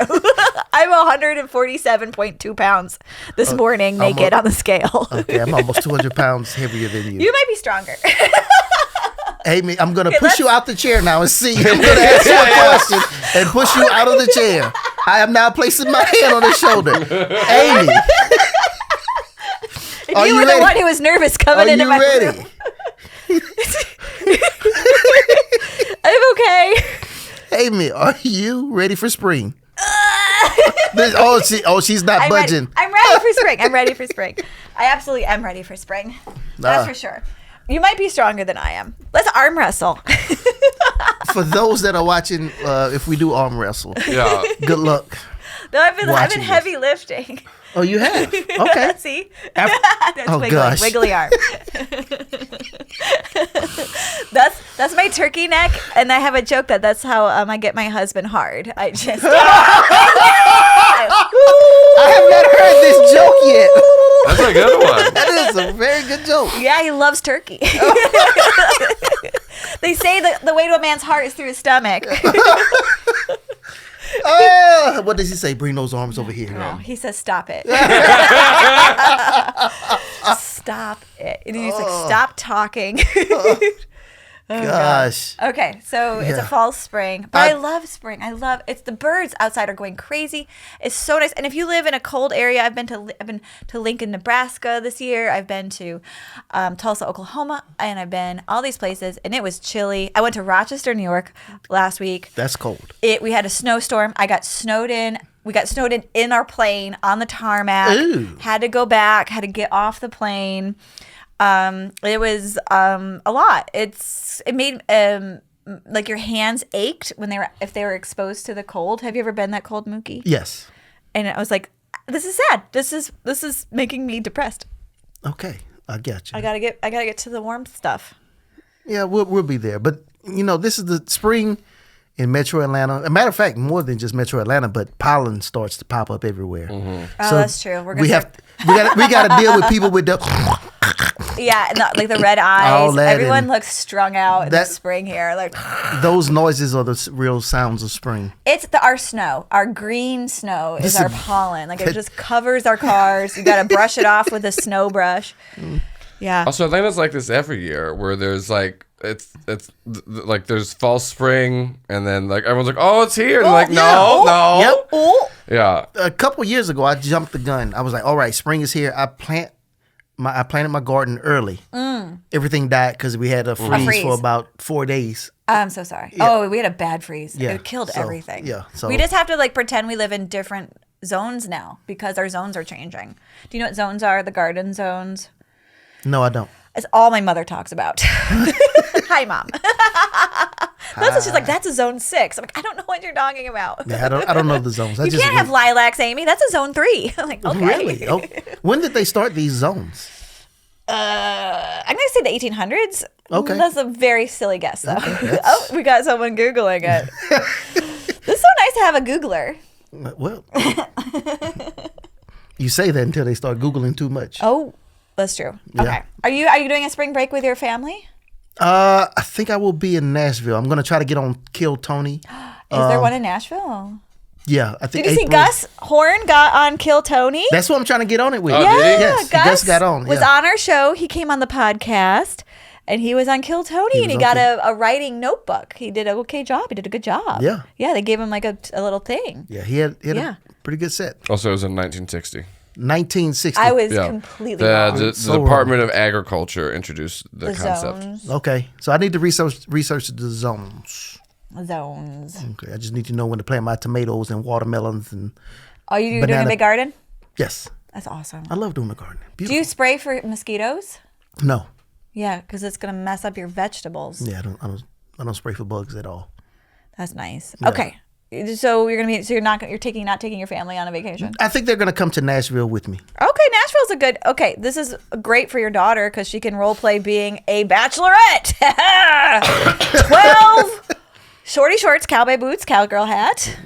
I'm 147.2 pounds this morning, naked on the scale. Okay, I'm almost 200 pounds heavier than you. You might be stronger. Amy, I'm going to push you out the chair now and see. I'm going to ask you a question and push you out of the chair. I am now placing my hand on his shoulder. Amy. And you were the one who was nervous coming into my room. I'm okay. Amy, are you ready for spring? She's not budging. I'm ready for spring. I absolutely am ready for spring. That's for sure. You might be stronger than I am. Let's arm wrestle. For those that are watching, if we do arm wrestle, good luck. No, I've been heavy lifting. Oh, you have? Okay. See? That's gosh. Wiggly arm. That's my turkey neck, and I have a joke that's how I get my husband hard. I just... I have not heard this joke yet. That's a good one. That is a very good joke. Yeah, he loves turkey. They say the way to a man's heart is through his stomach. What does he say? Bring those arms over here. No, he says, stop it. Stop it. And he's like, stop talking. Gosh. Okay, so it's a false spring. But I love spring. It's the birds outside are going crazy. It's so nice. And if you live in a cold area, I've been to Lincoln, Nebraska this year. I've been to Tulsa, Oklahoma, and I've been all these places, and it was chilly. I went to Rochester, New York last week. That's cold. We had a snowstorm. I got snowed in. We got snowed in our plane on the tarmac. Ooh. Had to go back. Had to get off the plane. It was a lot. It made like your hands ached if they were exposed to the cold. Have you ever been that cold, Mookie? Yes. And I was like, this is sad. This is making me depressed. Okay, I got you. I gotta get to the warm stuff. Yeah, we'll be there. But this is the spring in Metro Atlanta. As a matter of fact, more than just Metro Atlanta, but pollen starts to pop up everywhere. Mm-hmm. So that's true. We got to deal with people with the. Yeah, and like the red eyes. Everyone looks strung out in the spring here. Like those noises are the real sounds of spring. It's our snow. Our green snow is our pollen. Like it just covers our cars. You got to brush it off with a snow brush. Yeah. Also, Atlanta's like this every year, where there's like it's like there's false spring, and then like everyone's like, oh, it's here. And like, no. Yep. Oh. Yeah. A couple years ago, I jumped the gun. I was like, all right, spring is here. I planted my garden early. Everything died because we had a freeze for about 4 days. I'm so sorry. Yeah. Oh, we had a bad freeze. Yeah. It killed everything. Yeah. So we just have to like pretend we live in different zones now because our zones are changing. Do you know what zones are? The garden zones? No, I don't. It's all my mother talks about. Hi, Mom. That's what she's like, that's a zone 6. I'm like, I don't know what you're talking about. Yeah, I don't know the zones. You can't have lilacs, Amy. That's a zone 3. I'm like, okay. Really? Oh, when did they start these zones? I'm going to say the 1800s. Okay. That's a very silly guess, though. Okay, Oh, we got someone Googling it. It's so nice to have a Googler. Well, you say that until they start Googling too much. Oh, that's true. Yeah. Okay. Are you doing a spring break with your family? I think I will be in Nashville. I'm going to try to get on Kill Tony. Is there one in Nashville? Yeah, I think. Did you see Gus Horn got on Kill Tony? That's what I'm trying to get on it with. Oh, Yeah, did he? Yes, Gus got on. was on our show. He came on the podcast, and he was on Kill Tony, and he got a writing notebook. He did an okay job. He did a good job. Yeah. Yeah, they gave him like a little thing. Yeah, he had Yeah. a pretty good set. Also, it was in 1960. 1960. I was Yeah. completely wrong. The So Department of Agriculture introduced the concept. Zones. Okay, so I need to research the zones. Zones. Okay, I just need to know when to plant my tomatoes and watermelons and Are you doing a Banana- big garden? yes, That's awesome. I love doing the garden. Do Beautiful. you spray for mosquitoes? No, Yeah, because it's gonna mess up your vegetables. yeah, I don't spray for bugs at all. That's nice. Okay, so you're not taking your family on a vacation. I think they're gonna come to Nashville with me. Okay, Nashville's a good. Okay, this is great for your daughter because she can role play being a bachelorette. 12 shorty shorts, cowboy boots, cowgirl hat,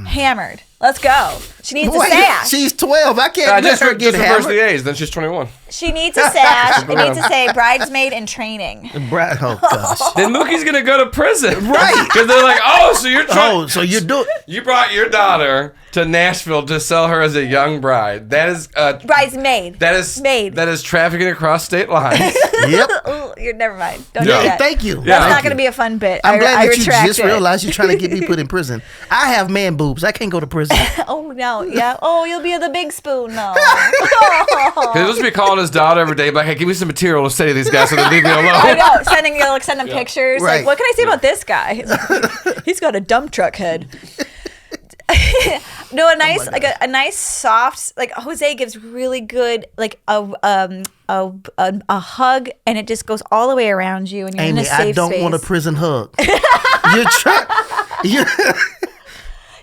hammered. Let's go. She needs a sash. She's 12. I can't let Just her get reverse hammered. the A's. Then she's 21. She needs a sash. It needs to say bridesmaid in training. Oh gosh. Then Mookie's gonna go to prison, Right. Because they're like, oh, so you're trying. Oh, so you do. You brought your daughter to Nashville to sell her as a young bride. That is Bridesmaid. That is Maid. That is trafficking across state lines. Yep. Oh, you're never mind. Don't Yeah. do that. Thank you. That's Thank not going to you. be a fun bit. I'm glad I that you retract just it. realized you're trying to get me put in prison. I have man boobs. I can't go to prison. Oh no, yeah. Oh, you'll be the big spoon now. He'll just be calling his daughter every day, like, hey, give me some material to say to these guys so they leave me alone. I know. Send them pictures. Right. Like, what can I say about this guy? He's got a dump truck head. No, a nice a nice soft, like Jose gives really good like a hug, and it just goes all the way around you, and you're in a Amy, safe I don't space. want a prison hug. You're trying.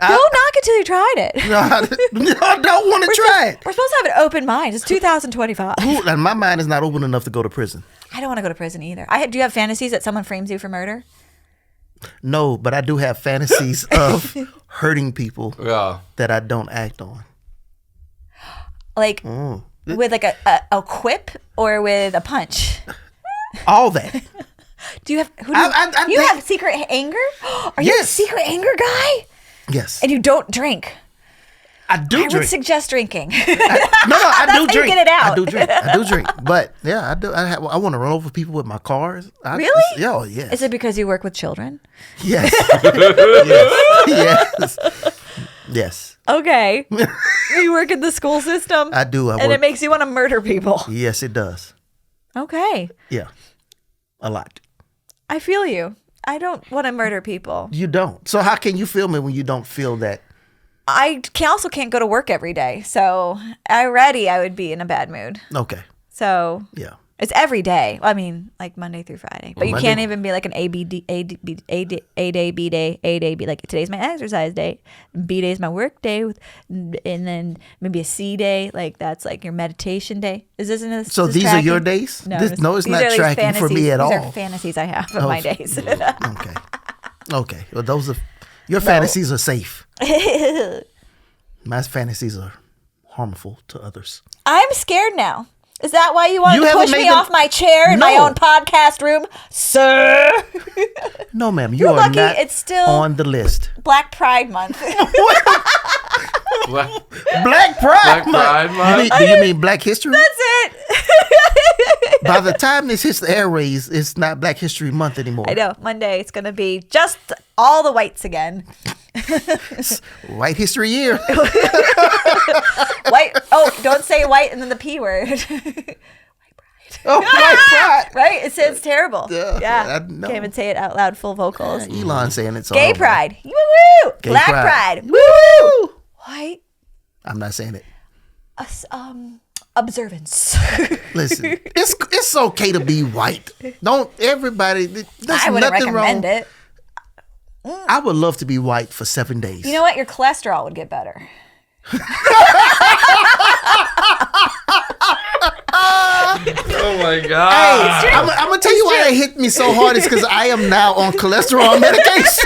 Don't knock it till you tried it. No, I don't want to try it. We're supposed to have an open mind. It's 2025. Ooh, and my mind is not open enough to go to prison. I don't want to go to prison either. Do you have fantasies that someone frames you for murder? No, but I do have fantasies of hurting people Yeah. that I don't act on. Like with like a quip or with a punch? All that. Do you have I you think- have secret anger? Are you a Yes. secret anger guy? Yes. And you don't drink? I do I would drink. suggest drinking. No, I That's do how you drink. get it out. I do drink. But yeah, I do. I want to run over people with my cars. Really? Yeah, oh, yes. Is it because you work with children? Yes. yes. Yes. Okay. You work in the school system? I do. And it makes you want to murder people. Yes, it does. Okay. Yeah. A lot. I feel you. I don't want to murder people. You don't. So how can you feel me when you don't feel that? I also can't go to work every day. So already I would be in a bad mood. Okay. So Yeah. it's every day. I mean, like Monday through Friday. But you Monday- can't even be like an A day, B day. Like today's my exercise day. B day is my work day. And then maybe a C day. Like that's like your meditation day. Is this in So these are your days? No, It's these not are tracking for me at These all. are fantasies I have of my days. Okay. Okay. Well, those are your fantasies are safe. My fantasies are harmful to others. I'm scared now. Is that why you want You to haven't push me made them- off my chair in my No. own podcast room, sir? No, ma'am. You You're are lucky not it's still- on the list. Black Pride Month. Black Black Pride Pride Month. Do you mean Black History? That's it. By the time this hits the airways, it's not Black History Month anymore. I know. Monday it's going to be just all the whites again. White History Year. White. Oh, don't say white and then the P word. Oh, White Pride. Right? It's terrible. Yeah, I know. Can't even say it out loud, full vocals. Elon saying it's all Gay right. pride. Woo woo. Gay Black pride. pride. Woo. White. I'm not saying it. Observance. Listen, it's okay to be white. Don't everybody. There's I wouldn't nothing recommend wrong. it. I would love to be white for 7 days. You know what? Your cholesterol would get better. Oh my God. Hey, I'm gonna tell you why it hit me so hard. Is because I am now on cholesterol medication.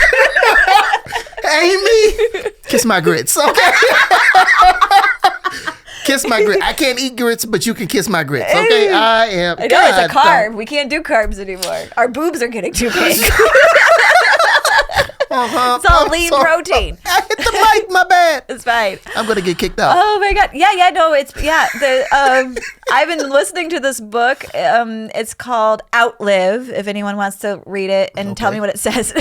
Amy, kiss my grits, okay? Kiss my grits. I can't eat grits, but you can kiss my grits, okay? I am. I know it's a carb. We can't do carbs anymore. Our boobs are getting too big. It's all lean protein. I hit the mic. My bad. It's fine. I'm gonna get kicked out. Oh my God. Yeah. No, it's I've been listening to this book. It's called Outlive. If anyone wants to read it and tell me what it says.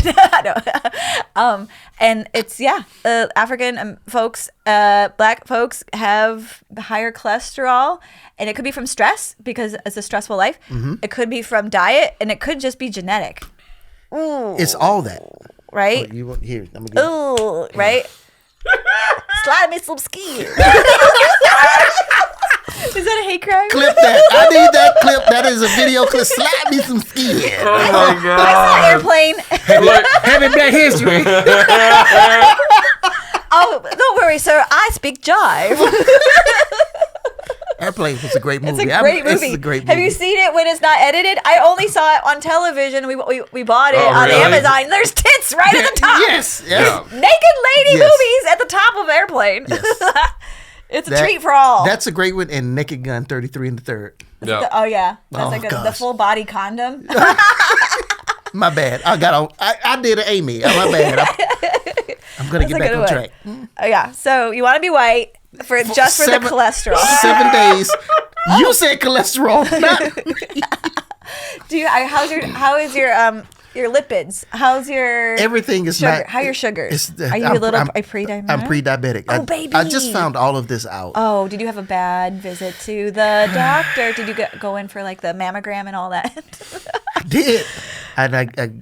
No. And it's African folks, black folks have higher cholesterol, and it could be from stress because it's a stressful life. Mm-hmm. It could be from diet, and it could just be genetic. Ooh. It's all that. Right? Oh, you want here? I'm gonna ooh, right? Slide me some skin. Is that a hate crime? Clip that. I need that clip. That is a video clip. Slide me some skin. Oh my God. I saw Airplane. Heavy Black History. Oh, don't worry, sir. I speak jive. Airplane was a great movie. It's a great movie. It's a great movie. Have you seen it when it's not edited? I only saw it on television. We bought it on Amazon. There's tits right at the top. Yes. Yeah. Naked lady movies at the top of Airplane. Yes. It's a treat for all. That's a great one. And Naked Gun 33 and the Third. Yeah. Oh yeah. That's the full body condom. My bad. I did an Amy. My bad. I'm gonna get back on track. Oh yeah. So you want to be white for the cholesterol. 7 days. You said cholesterol. Do you? How is your lipids? How's your everything is sugar? How are your sugars? Are you pre-diabetic? I'm pre-diabetic. Oh baby! I just found all of this out. Oh, did you have a bad visit to the doctor? Did you go in for like the mammogram and all that? I did. I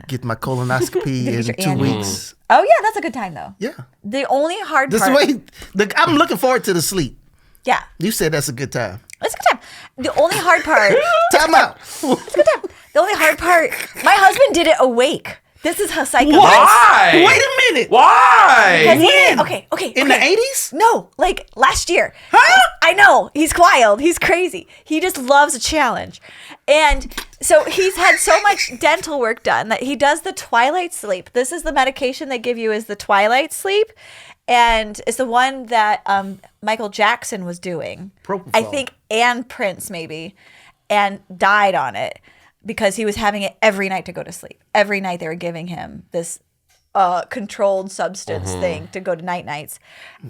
get my colonoscopy in 2 weeks. Oh yeah, that's a good time though. Yeah. The only hard part. I'm looking forward to the sleep. Yeah. You said that's a good time. It's a good time. The only hard part. Time out. It's a good time. The only hard part. My husband did it awake. This is how psycho. Why? Wait a minute. Why? When? Okay. In the 80s? No, like last year. Huh? I know. He's wild. He's crazy. He just loves a challenge. And so he's had so much dental work done that he does the twilight sleep. This is the medication they give you is the twilight sleep. And it's the one that Michael Jackson was doing. Propofol. I think, and Prince maybe, and died on it because he was having it every night to go to sleep. Every night they were giving him this controlled substance thing to go to nights.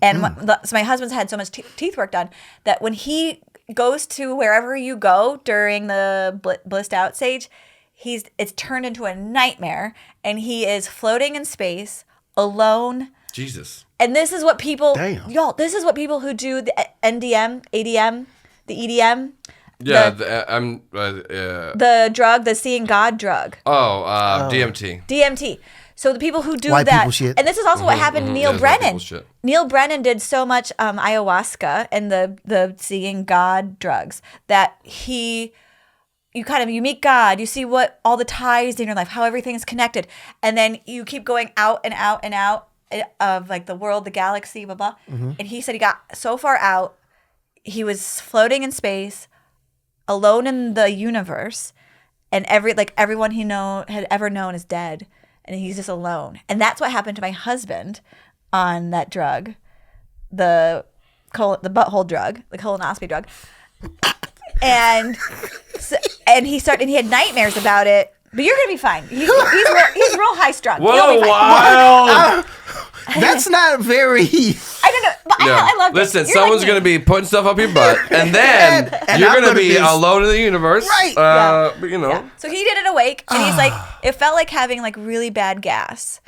And so my husband's had so much teeth work done that when he goes to wherever you go during the blissed out stage, it's turned into a nightmare, and he is floating in space alone. Jesus. And this is what people, Damn. this is what people who do the NDM, ADM, the EDM. Yeah, the drug, the seeing God drug. DMT. DMT. So the people who do White that, people shit. and this is also what happened to Neil Brennan. Shit. Neil Brennan did so much ayahuasca and the seeing God drugs that you meet God, you see what all the ties in your life, how everything is connected, and then you keep going out and out and out of like the world, the galaxy, blah blah. And he said he got so far out, he was floating in space, alone in the universe, and everyone he had ever known is dead, and he's just alone. And that's what happened to my husband on that drug, the butthole drug, the colonoscopy drug. And he had nightmares about it. But you're gonna be fine. He's real high strung. Whoa, wild. That's not very. I don't know. But I love it. Listen, someone's going to be putting stuff up your butt, and then you're going to be alone in the universe. Right. But, you know. Yeah. So he did it awake, and he's like, it felt like having like really bad gas.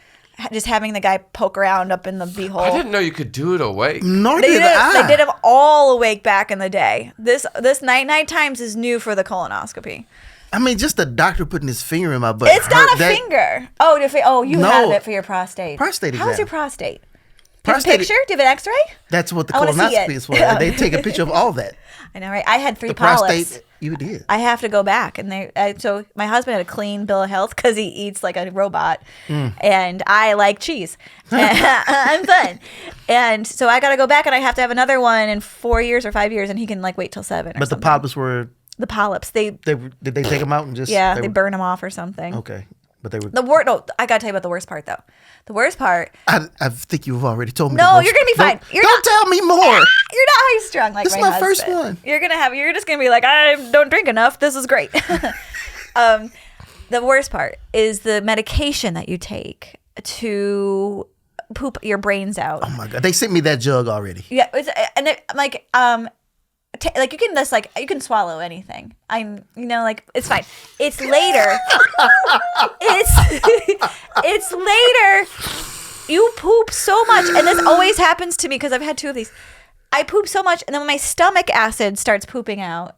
Just having the guy poke around up in the beehole. I didn't know you could do it awake. Nor did I. They did him all awake back in the day. This night times is new for the colonoscopy. I mean, just the doctor putting his finger in my butt. It's not a finger. Oh, you have it for your prostate. Prostate exam. How's your prostate? Do you have a picture? Do you have an X-ray? That's what the colonoscopy is for. They take a picture of all that. I know, right? I had 3 the polyps. Prostate, you did. I have to go back, and so my husband had a clean bill of health because he eats like a robot, and I like cheese. I'm fun, and so I got to go back, and I have to have another one in 4 years or 5 years, and he can like wait till 7. But the polyps were The polyps. Did they take them out and just? Yeah, they burn them off or something. Okay. But they were No, I gotta tell you about the worst part though. The worst part. I think you've already told me. No, you're gonna be fine. Don't tell me more. You're not high strung like this my is my husband. first one. You're just gonna be like, I don't drink enough. This is great. The worst part is the medication that you take to poop your brains out. Oh my God, they sent me that jug already. Yeah, like you can just like you can swallow anything. It's fine. It's later. it's later. You poop so much, and this always happens to me because I've had 2 of these. I poop so much, and then when my stomach acid starts pooping out,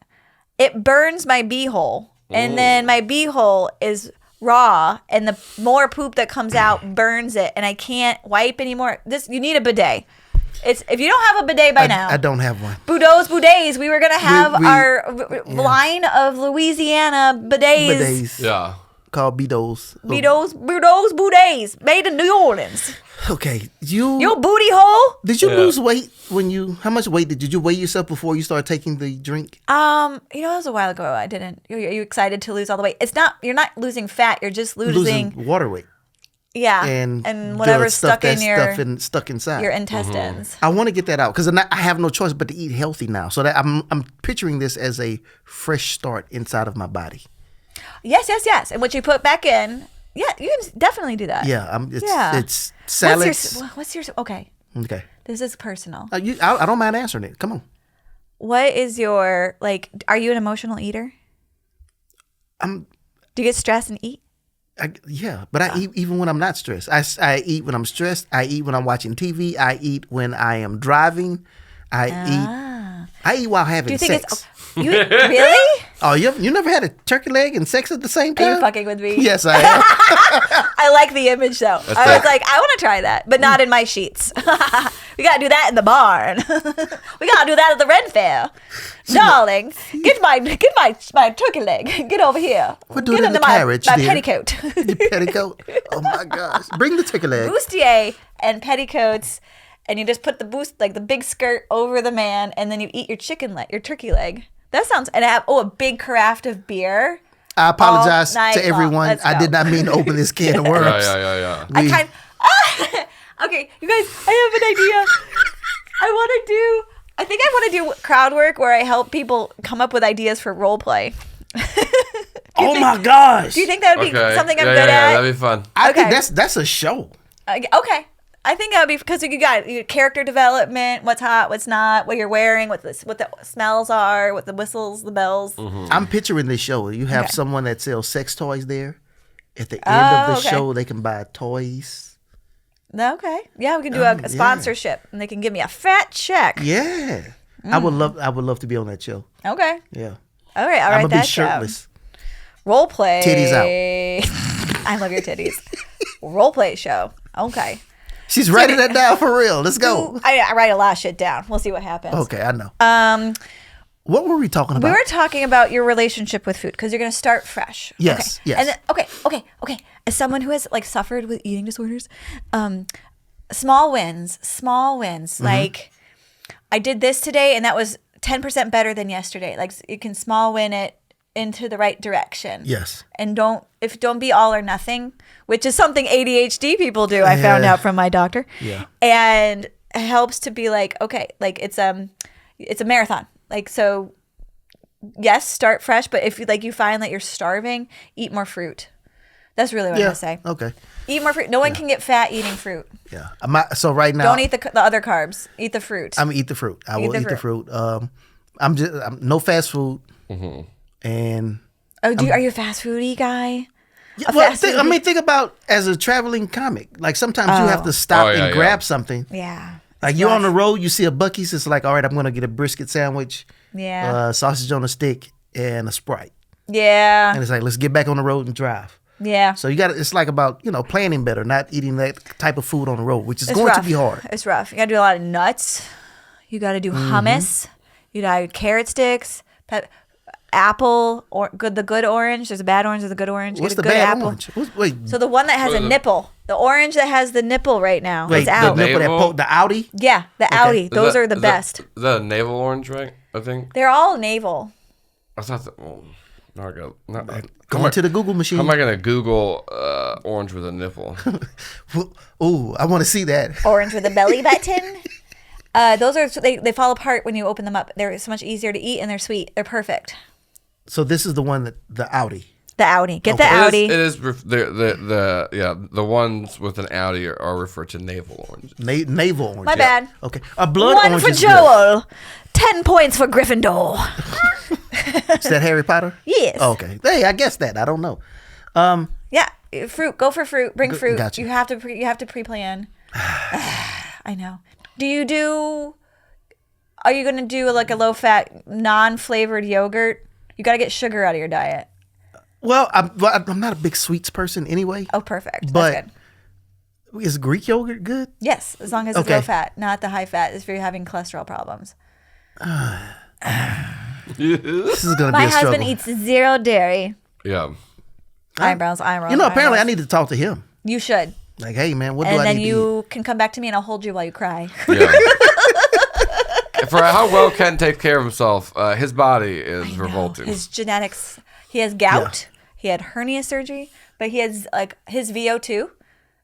it burns my beehole, and then my beehole is raw, and the more poop that comes out burns it, and I can't wipe anymore. You need a bidet. If you don't have a bidet by now. I don't have one. Bidets. We were going to have our line of Louisiana bidets. Yeah. Called Bidets. Bidets. Made in New Orleans. Okay. Your booty hole? Did you lose weight how much weight did you weigh yourself before you started taking the drink? That was a while ago. I didn't. Are you excited to lose all the weight? You're not losing fat. You're just losing water weight. Yeah, and whatever's stuck inside your intestines. I want to get that out because I have no choice but to eat healthy now. So that I'm picturing this as a fresh start inside of my body. Yes. And what you put back in, you can definitely do that. Yeah, it's salads. What's your okay? Okay. This is personal. I don't mind answering it. Come on. What is your are you an emotional eater? Do you get stressed and eat? But I eat even when I'm not stressed. I eat when I'm stressed. I eat when I'm watching TV. I eat when I am driving. I eat while having sex. You really? Oh, you never had a turkey leg and sex at the same time? Are you fucking with me? Yes, I am. I like the image though. I was like, I want to try that, but not in my sheets. We gotta do that in the barn. We gotta do that at the Ren Fair. Darling, get my turkey leg. Get over here. We're doing it in the carriage, my dear. petticoat. Your petticoat? Oh my gosh. Bring the turkey leg. Bustier and petticoats, and you just put the big skirt over the man, and then you eat your turkey leg. That sounds, and I have a big carafe of beer. I apologize to everyone. I did not mean to open this can of worms. Yeah. Okay, you guys, I have an idea. I think I want to do crowd work where I help people come up with ideas for role play. Oh my gosh. Do you think that would be something I'm good at? Yeah, that'd be fun. I think that's a show. Okay. I think that would be because you got your character development, what's hot, what's not, what you're wearing, what the smells are, what the whistles, the bells. Mm-hmm. I'm picturing this show. You have someone that sells sex toys there. At the end of the show, they can buy toys. Okay. Yeah, we can do a sponsorship, and they can give me a fat check. Yeah. I would love to be on that show. Okay. Yeah. All right. I'll write that down. I'm going to be shirtless. Role play. Titties out. I love your titties. Role play show. Okay. She's writing that down for real. Let's go. I write a lot of shit down. We'll see what happens. Okay, I know. What were we talking about? We were talking about your relationship with food because you're going to start fresh. Yes, okay. yes. And then, okay. As someone who has suffered with eating disorders, small wins. Mm-hmm. Like, I did this today, and that was 10% better than yesterday. Like, you can small win it into the right direction. Yes. And don't be all or nothing, which is something ADHD people do. I found out from my doctor. Yeah. And it helps to be like, okay, like it's a marathon. Like, so yes, start fresh, but if you find that you're starving, eat more fruit. That's really what I'm gonna say. Okay. Eat more fruit. No one can get fat eating fruit. Yeah. So right now, don't eat the other carbs. Eat the fruit. I'm gonna eat the fruit. I will eat the fruit. I'm no fast food. Mm-hmm. And are you a fast foodie guy? Yeah, think about as a traveling comic. Like sometimes you have to stop and grab something. Yeah. Like you're on the road, you see a Buc-ee's. It's like, all right, I'm gonna get a brisket sandwich. Yeah. Sausage on a stick and a Sprite. Yeah. And it's like, let's get back on the road and drive. Yeah. So it's like about, planning better, not eating that type of food on the road, which is going to be hard. It's rough. You got to do a lot of nuts. You got to do hummus. You got to do carrot sticks, apple, or the good orange. There's a bad orange, there's a good orange. What's Get a the good bad apple. orange? Wait. So the one that has a nipple. The orange that has the nipple right now is out. The nipple the Audi? Yeah, the Audi. Those are the best. Is that a navel orange, right? I think. They're all navel. I thought that. Well, now I got. Going to the Google machine. How am I gonna Google orange with a nipple? Ooh, I want to see that. Orange with a belly button. Those are they fall apart when you open them up. They're so much easier to eat and they're sweet. They're perfect. So this is the one that the Audi. The Audi. Get the Audi. It is the ones with an Audi are referred to navel oranges. Navel orange. My bad. Okay. A blood One orange for is Joel. 10 points for Gryffindor. Is that Harry Potter? Yes. Oh, okay. Hey, I guess that. I don't know. Yeah, fruit. Go for fruit. Bring fruit. Gotcha. You have to pre-plan. I know. Are you going to do like a low-fat, non-flavored yogurt? You got to get sugar out of your diet. Well, I'm not a big sweets person anyway. Oh, perfect. But That's good. Is Greek yogurt good? Yes, as long as it's low fat, not the high fat. If you're having cholesterol problems. This is going to be My a struggle. husband eats 0 dairy. Yeah. Eyebrows. Apparently I need to talk to him. You should. Like, hey, man, what do And I then need to you can come back to me and I'll hold you while you cry. Yeah. For how well Ken takes care of himself, his body is revolting. His genetics. He has gout. Yeah. He had hernia surgery, but he has like his VO2. Is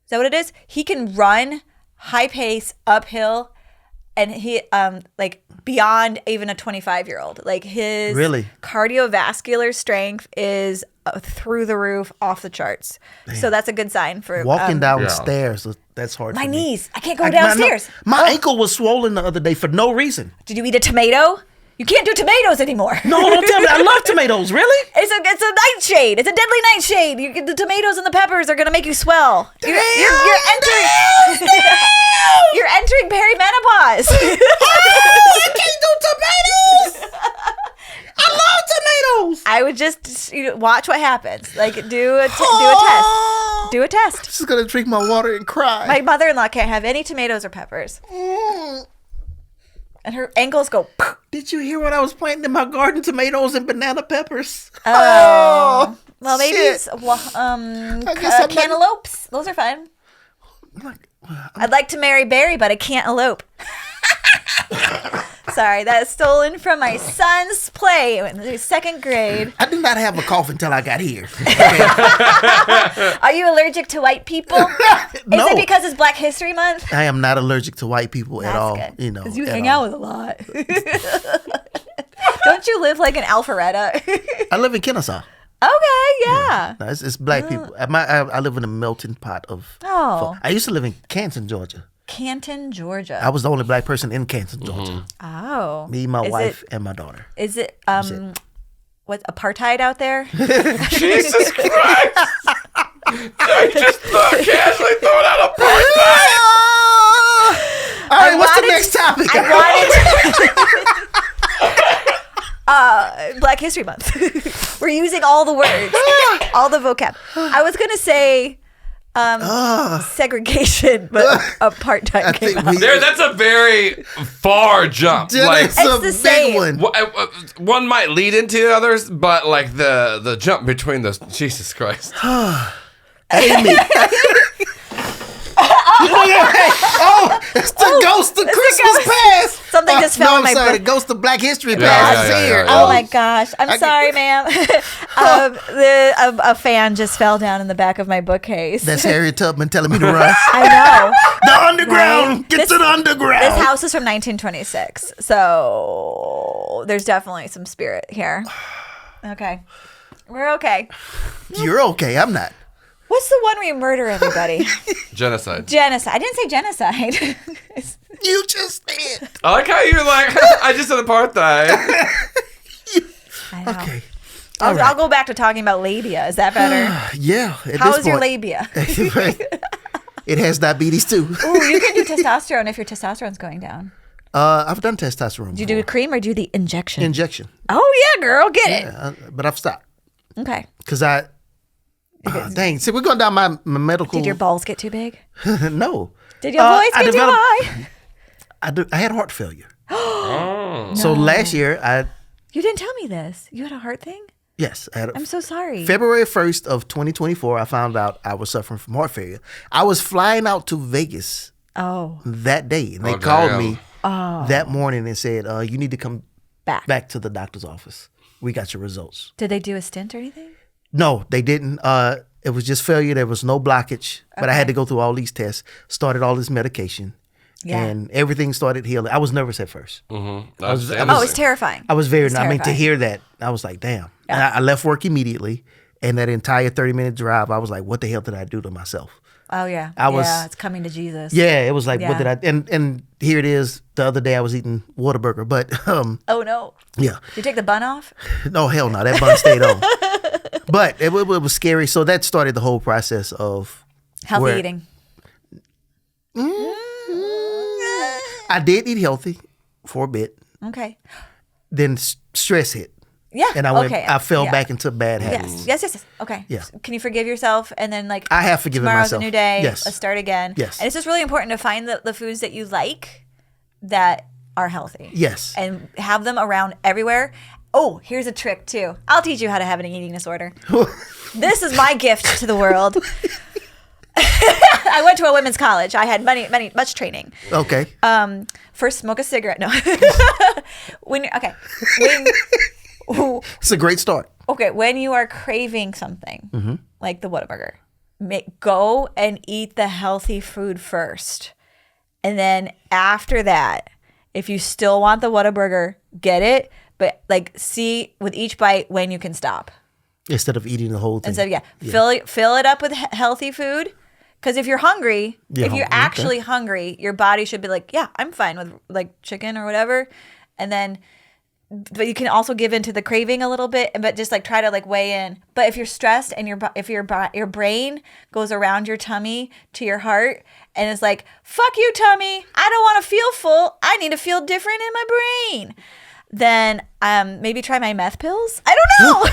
that what it is? He can run high pace uphill, and he like beyond even a 25-year-old. Like his cardiovascular strength is through the roof, off the charts. Damn. So that's a good sign for walking downstairs. That's hard. My for me. knees. I can't go downstairs. My ankle was swollen the other day for no reason. Did you eat a tomato? You can't do tomatoes anymore. No, don't tell me. I love tomatoes. Really? It's a nightshade. It's a deadly nightshade. The tomatoes and the peppers are gonna make you swell. You're entering. You're entering perimenopause. I can't do tomatoes. I love tomatoes. I would just watch what happens. Like do a test. Do a test. I'm just gonna drink my water and cry. My mother-in-law can't have any tomatoes or peppers. And her ankles go. Did you hear what I was planting in my garden? Tomatoes and banana peppers. Well, maybe cantaloupes. Those are fun. I'd like to marry Barry, but I can't elope. Sorry, that is stolen from my son's play in the 2nd grade. I did not have a cough until I got here. Okay. Are you allergic to white people? No. Is it because it's Black History Month? I am not allergic to white people at all. Good. Because you hang out with a lot. Don't you live like in Alpharetta? I live in Kennesaw. Okay, yeah. No, it's black people. I live in a melting pot of. Oh. I used to live in Canton, Georgia. Canton, Georgia. I was the only black person in Canton, Georgia. Oh. Me, my wife, and my daughter. Is it what apartheid out there? Jesus Christ! I just casually throwing out apartheid. All right, what's the next topic? Black History Month. We're using all the words, all the vocab. I was gonna say segregation, but apartheid came out. That's a very far jump. It's a the same. big one. One might lead into the others, but like the jump between those. Jesus Christ. Amy. It's the ghost of Christmas past. Something just fell in my the ghost of Black History past is here. Oh my gosh. I'm sorry, ma'am. A fan just fell down in the back of my bookcase. That's Harriet Tubman telling me to run. I know. The underground. Right? Get to the underground. This house is from 1926. So there's definitely some spirit here. Okay. We're okay. You're okay. I'm not. What's the one where you murder everybody? Genocide. Genocide. I didn't say genocide. You just did. I like how you're like, I just said apartheid. I know. Okay. I'll go back to talking about labia. Is that better? Yeah. How is your labia? It has diabetes too. Ooh, you can do testosterone if your testosterone's going down. I've done testosterone. Do you do a cream or do you do the injection? Injection. Oh, yeah, girl. Get it. But I've stopped. Okay. Because dang. See, we're going down my medical. Did your balls get too big? No. Did your voice get too high? I had heart failure. So last year, You didn't tell me this. You had a heart thing? Yes. I'm so sorry. February 1st of 2024, I found out I was suffering from heart failure. I was flying out to Vegas that day. And they called me that morning and said, you need to come back to the doctor's office. we got your results. Did they do a stent or anything? No, they didn't. It was just failure. There was no blockage, but I had to go through all these tests, started all this medication, and everything started healing. I was nervous at first. Mm-hmm. It's terrifying. I was very, to hear that, I was like, damn. Yeah. And I left work immediately, and that entire 30-minute drive, I was like, what the hell did I do to myself? Oh, yeah. It's coming to Jesus. Yeah, it was like, what did I... And here it is. The other day I was eating Whataburger, but... oh, no. Yeah. Did you take the bun off? No, hell no. That bun stayed on. But it was scary. So that started the whole process of... Healthy eating. I did eat healthy for a bit. Okay. Then stress hit. Yeah. And I fell back into bad habits. Yes. Okay. Yeah. Can you forgive yourself? And then I have forgiven tomorrow's myself. a new day. Yes. Let's start again. Yes. And it's just really important to find the foods that you like that are healthy. Yes. And have them around everywhere. Oh, here's a trick too. I'll teach you how to have an eating disorder. This is my gift to the world. I went to a women's college. I had much training. Okay. First, smoke a cigarette. No. It's a great start. Okay, when you are craving something like the Whataburger, go and eat the healthy food first, and then after that, if you still want the Whataburger, get it. But see with each bite when you can stop. Instead of eating the whole thing. Fill it up with healthy food. Because if you're hungry, if you're actually hungry, your body should be like, yeah, I'm fine with chicken or whatever. And then, but you can also give into the craving a little bit, but just try to weigh in. But if you're stressed and your brain goes around your tummy to your heart and it's like, fuck you, tummy, I don't want to feel full. I need to feel different in my brain. Then maybe try my meth pills. I don't know.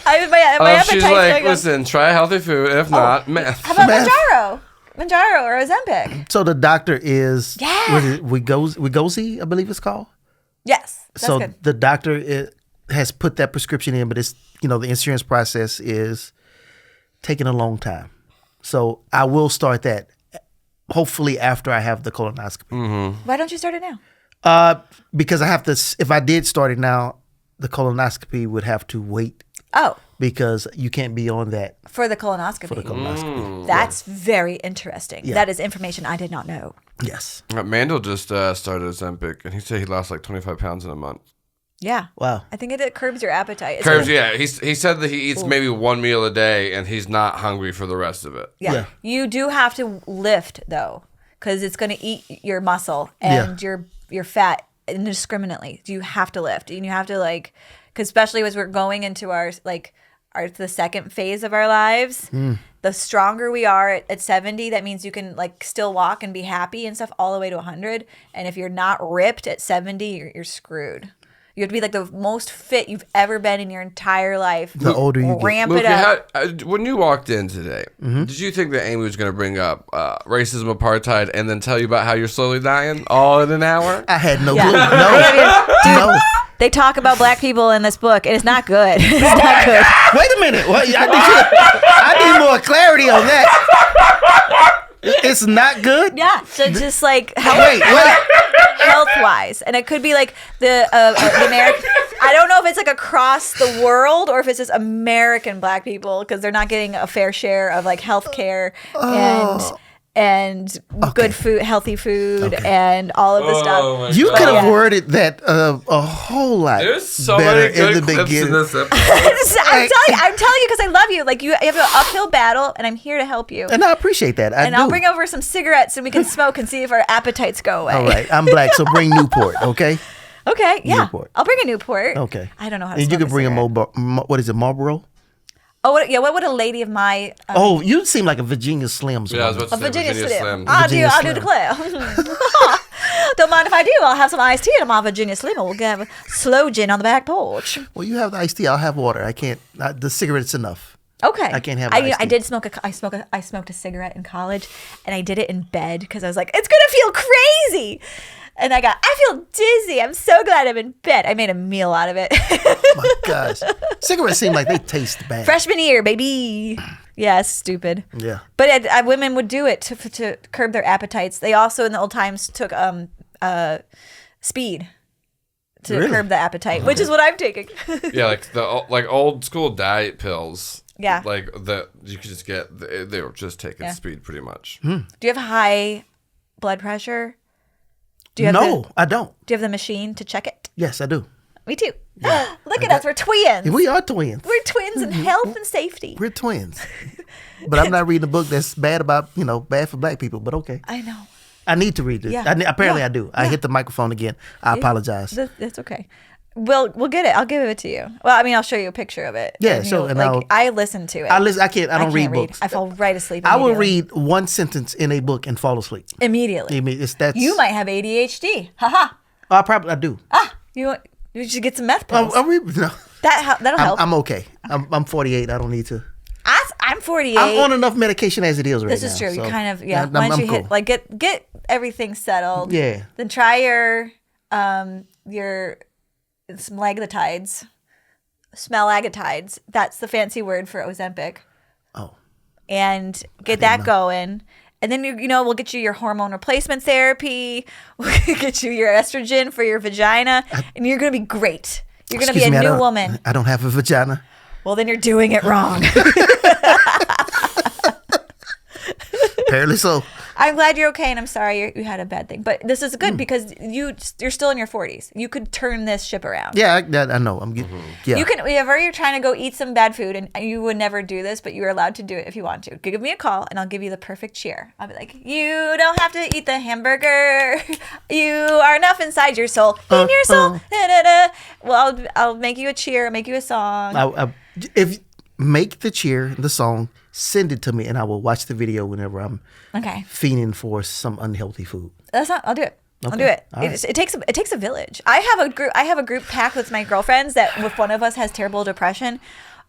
My she's like, listen, try healthy food. If not, meth. How about Manjaro or Ozempic? So the doctor is Wegovy, I believe it's called. Yes. That's good. The doctor has put that prescription in, but it's the insurance process is taking a long time. So I will start that hopefully after I have the colonoscopy. Mm-hmm. Why don't you start it now? Because I have to. If I did start it now, the colonoscopy would have to wait. Oh. Because you can't be on that for the colonoscopy. That's very interesting. Yeah. That is information I did not know. Yes. Mandel just started Ozempic, and he said he lost 25 pounds in a month. Yeah. Wow. I think it curbs your appetite. He said that he eats maybe one meal a day, and he's not hungry for the rest of it. Yeah. You do have to lift though, because it's going to eat your muscle and your fat indiscriminately. You have to lift, and you have to because especially as we're going into our the second phase of our lives, the stronger we are at 70, that means you can still walk and be happy and stuff all the way to 100. And if you're not ripped at 70, you're screwed. You have to be the most fit you've ever been in your entire life. The older you ramp get. it up. When you walked in today, did you think that Amy was going to bring up racism, apartheid, and then tell you about how you're slowly dying all in an hour? I had no clue. No. They talk about black people in this book, and it's not good. It's not good. Wait a minute. What? I need more clarity on that. It's not good? Yeah. So just wait. Health-wise. And it could be the American... I don't know if it's across the world or if it's just American black people because they're not getting a fair share of health care and good food, healthy food, and all of this stuff. You could have worded that a whole lot There's so better many good in the clips beginning. in this episode. I'm telling you because I love you. You have an uphill battle, and I'm here to help you. And I appreciate that. I'll bring over some cigarettes, and we can smoke and see if our appetites go away. All right. I'm black, so bring Newport, okay? Okay, yeah. Newport. I'll bring a Newport. Okay. I don't know how to And you smoke can bring cigarette. what is it, Marlboro? Oh, what would a lady of my... you seem like a Virginia Slims. Yeah, I was about to say Virginia Slim. Slim. I'll do the clear. Don't mind if I do. I'll have some iced tea and my Virginia Slim. We'll have a slow gin on the back porch. Well, you have the iced tea. I'll have water. I can't. The cigarette's enough. Okay. I can't have iced tea. I did smoke I smoked a cigarette in college, and I did it in bed because I was like, it's gonna feel crazy. And I feel dizzy. I'm so glad I'm in bed. I made a meal out of it. My gosh. Cigarettes seem like they taste bad. Freshman year, baby. Yeah, it's stupid. Yeah. But women would do it to curb their appetites. They also, in the old times, took speed to curb the appetite, which is what I'm taking. Yeah, like the old school diet pills. Yeah. Like that you could just get. They were just taking speed pretty much. Do you have high blood pressure? Do you have I don't. Do you have the machine to check it? Yes, I do. Me too. Yeah. Look at us. We're twins. We are twins. We're twins in health and safety. We're twins. But I'm not reading a book that's bad about, bad for black people, but okay. I know. I need to read it. Yeah. Apparently I do. I hit the microphone again. I apologize. That's okay. We'll get it. I'll give it to you. Well, I mean, I'll show you a picture of it. Yeah, so I listen to it. I don't read books. I fall right asleep. I will read one sentence in a book and fall asleep immediately. You might have ADHD. Haha. I do. You should get some meth pills. No. That'll help. I'm okay. I'm 48. I don't need to. I'm 48. I'm on enough medication as it is right now. This is true. So You kind of once you hit get everything settled. Yeah. Then try your smaglutides, smellagatides. That's the fancy word for Ozempic. Oh. And get that going. And then we'll get you your hormone replacement therapy. We'll get you your estrogen for your vagina, and you're gonna be great. You're gonna be a new woman. I don't have a vagina. Well, then you're doing it wrong. Apparently so. I'm glad you're okay, and I'm sorry you had a bad thing. But this is good because you're still in your 40s. You could turn this ship around. Yeah, I know. Yeah. You can, whenever you're trying to go eat some bad food, and you would never do this, but you're allowed to do it if you want to. Give me a call, and I'll give you the perfect cheer. I'll be like, you don't have to eat the hamburger. You are enough inside your soul. In your soul. Well, I'll make you a cheer. I'll make you a song. If make the cheer, the song, send it to me, and I will watch the video whenever I'm fiending for some unhealthy food. I'll do it. Okay. I'll do it. Right. It takes a village. I have a group packed with my girlfriends that if one of us has terrible depression,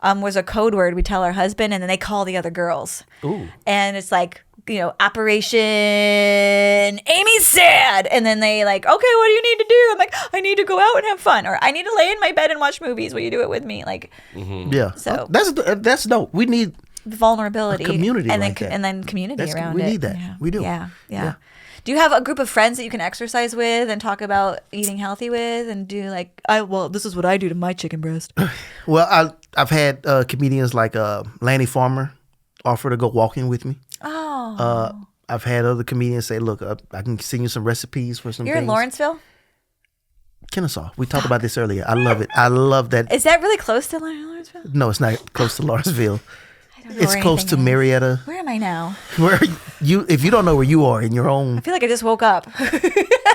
was a code word we tell our husband, and then they call the other girls. Ooh. And it's like, Operation Amy's sad. And then they okay, what do you need to do? I'm like, I need to go out and have fun, or I need to lay in my bed and watch movies. Will you do it with me? Yeah. So that's dope. We need vulnerability, a community and then community around it. We need that. Yeah. We do. Yeah. Do you have a group of friends that you can exercise with and talk about eating healthy with, and do this is what I do to my chicken breast? Well, I've had comedians like Lanny Farmer offer to go walking with me. Oh. I've had other comedians say, "Look, I can send you some recipes for some." You're in Lawrenceville? Kennesaw. We talked about this earlier. I love it. I love that. Is that really close to Lawrenceville? No, it's not close to Lawrenceville. It's close to is. Marietta. Where am I now? Where if you don't know where you are in your own I feel like I just woke up.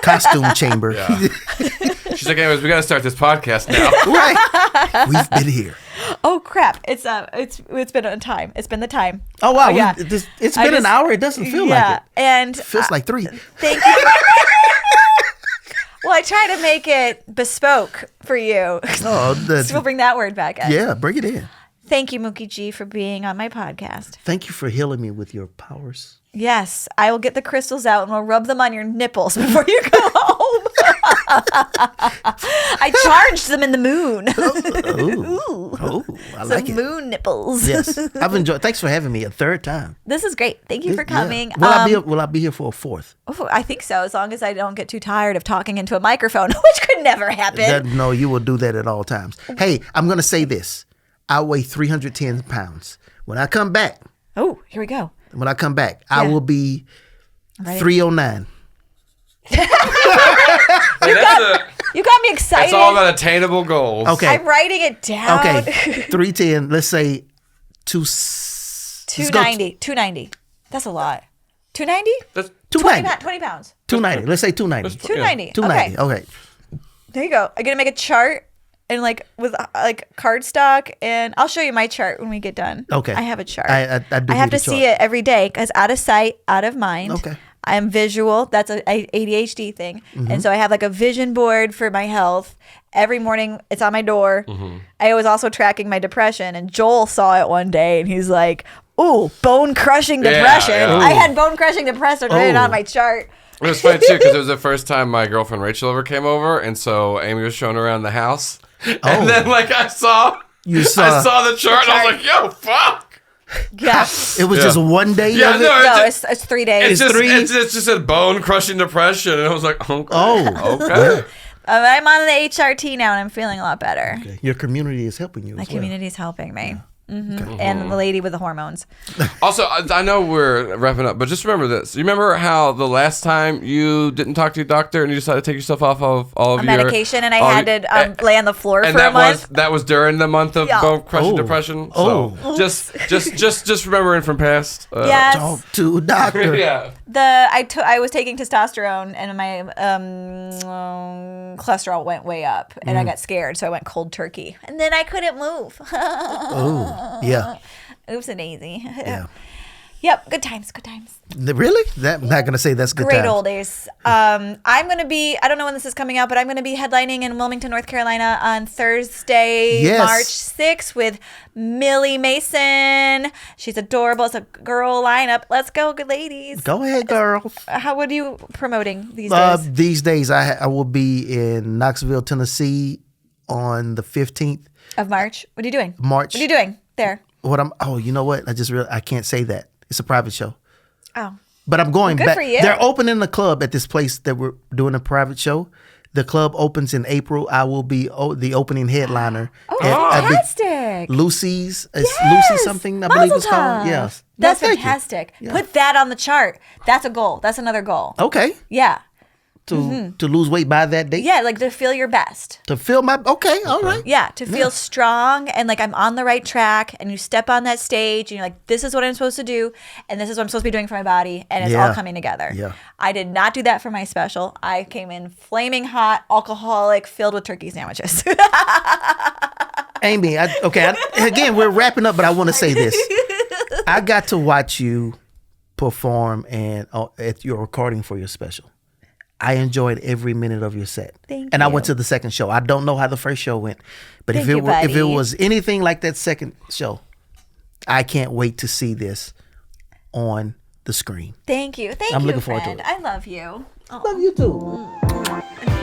costume chamber. Yeah. She's like, anyways, we got to start this podcast now. Right. We've been here. Oh crap. It's been a time. It's been the time. Oh wow. Yeah. It's been an hour. It doesn't feel like it. And it feels like 3. Thank you. Well, I try to make it bespoke for you. Oh, so we'll bring that word back. Yeah, bring it in. Thank you, Mookie G, for being on my podcast. Thank you for healing me with your powers. Yes, I will get the crystals out and we'll rub them on your nipples before you go home. I charged them in the moon. I like it. Moon nipples. Yes, I've enjoyed. Thanks for having me a third time. This is great. Thank you for coming. Yeah. Will I be here for a fourth? Oh, I think so, as long as I don't get too tired of talking into a microphone, which could never happen. No, you will do that at all times. Hey, I'm going to say this. I weigh 310 pounds. When I come back. Oh, here we go. When I come back, I will be 309. You got me excited. It's all about attainable goals. Okay. I'm writing it down. Okay. 310. Let's say 290. 290. That's a lot. 290? That's 290. 20 pounds. 290. Let's say 290. 290. 290. Okay. There you go. I'm going to make a chart. And with cardstock, and I'll show you my chart when we get done. Okay. I have a chart. I have to see it every day because out of sight, out of mind. Okay. I am visual. That's an ADHD thing. Mm-hmm. And so I have a vision board for my health. Every morning, it's on my door. Mm-hmm. I was also tracking my depression, and Joel saw it one day, and he's like, "Ooh, bone-crushing depression." Yeah. I had bone-crushing depression written on my chart. It was funny, too, because it was the first time my girlfriend Rachel ever came over, and so Amy was showing around the house. And then, I saw the chart, and I was like, yo, fuck. Yeah. It was just one day? Yeah, it's 3 days. It's just a bone-crushing depression, and I was like, okay. I'm on the HRT now, and I'm feeling a lot better. Okay. Your community is helping you. My community is helping me. Yeah. Okay. And the lady with the hormones. Also, I know we're wrapping up, but just remember this. You remember how the last time you didn't talk to your doctor and you decided to take yourself off of all of your medication, and I had to lay on the floor for a month. That was during the month of bone crushing depression. So just remembering from past. Yes. Talk to a doctor. Yeah. I was taking testosterone, and my cholesterol went way up, and I got scared, so I went cold turkey, and then I couldn't move. Oh, yeah. Oops a daisy. Yeah. Yep, good times. Really? I'm not going to say that's good Great times. old days. I'm going to be, I don't know when this is coming out, but I'm going to be headlining in Wilmington, North Carolina on Thursday, March 6th with Millie Mason. She's adorable. It's a girl lineup. Let's go, good ladies. Go ahead, girls. What are you promoting these days? These days, I will be in Knoxville, Tennessee on the 15th. Of March? What are you doing? March. What are you doing there? You know what? I can't say that. It's a private show. Oh. But I'm going Good back. for you. They're opening the club at this place that we're doing a private show. The club opens in April. I will be the opening headliner. Oh, fantastic. Lucy's. Yes. Lucy something, I believe it's called. Yes. That's fantastic. Yeah. Put that on the chart. That's a goal. That's another goal. Okay. Yeah. To lose weight by that date? Yeah, like to feel your best. To feel okay, all right. Yeah, to feel strong and like I'm on the right track, and you step on that stage and you're like, this is what I'm supposed to do, and this is what I'm supposed to be doing for my body, and it's all coming together. Yeah. I did not do that for my special. I came in flaming hot, alcoholic, filled with turkey sandwiches. Amy, again, we're wrapping up, but I want to say this. I got to watch you perform at your recording for your special. I enjoyed every minute of your set. Thank you. And I went to the second show. I don't know how the first show went, but if it was anything like that second show, I can't wait to see this on the screen. Thank you. I'm looking forward to it. I love you. Love you too.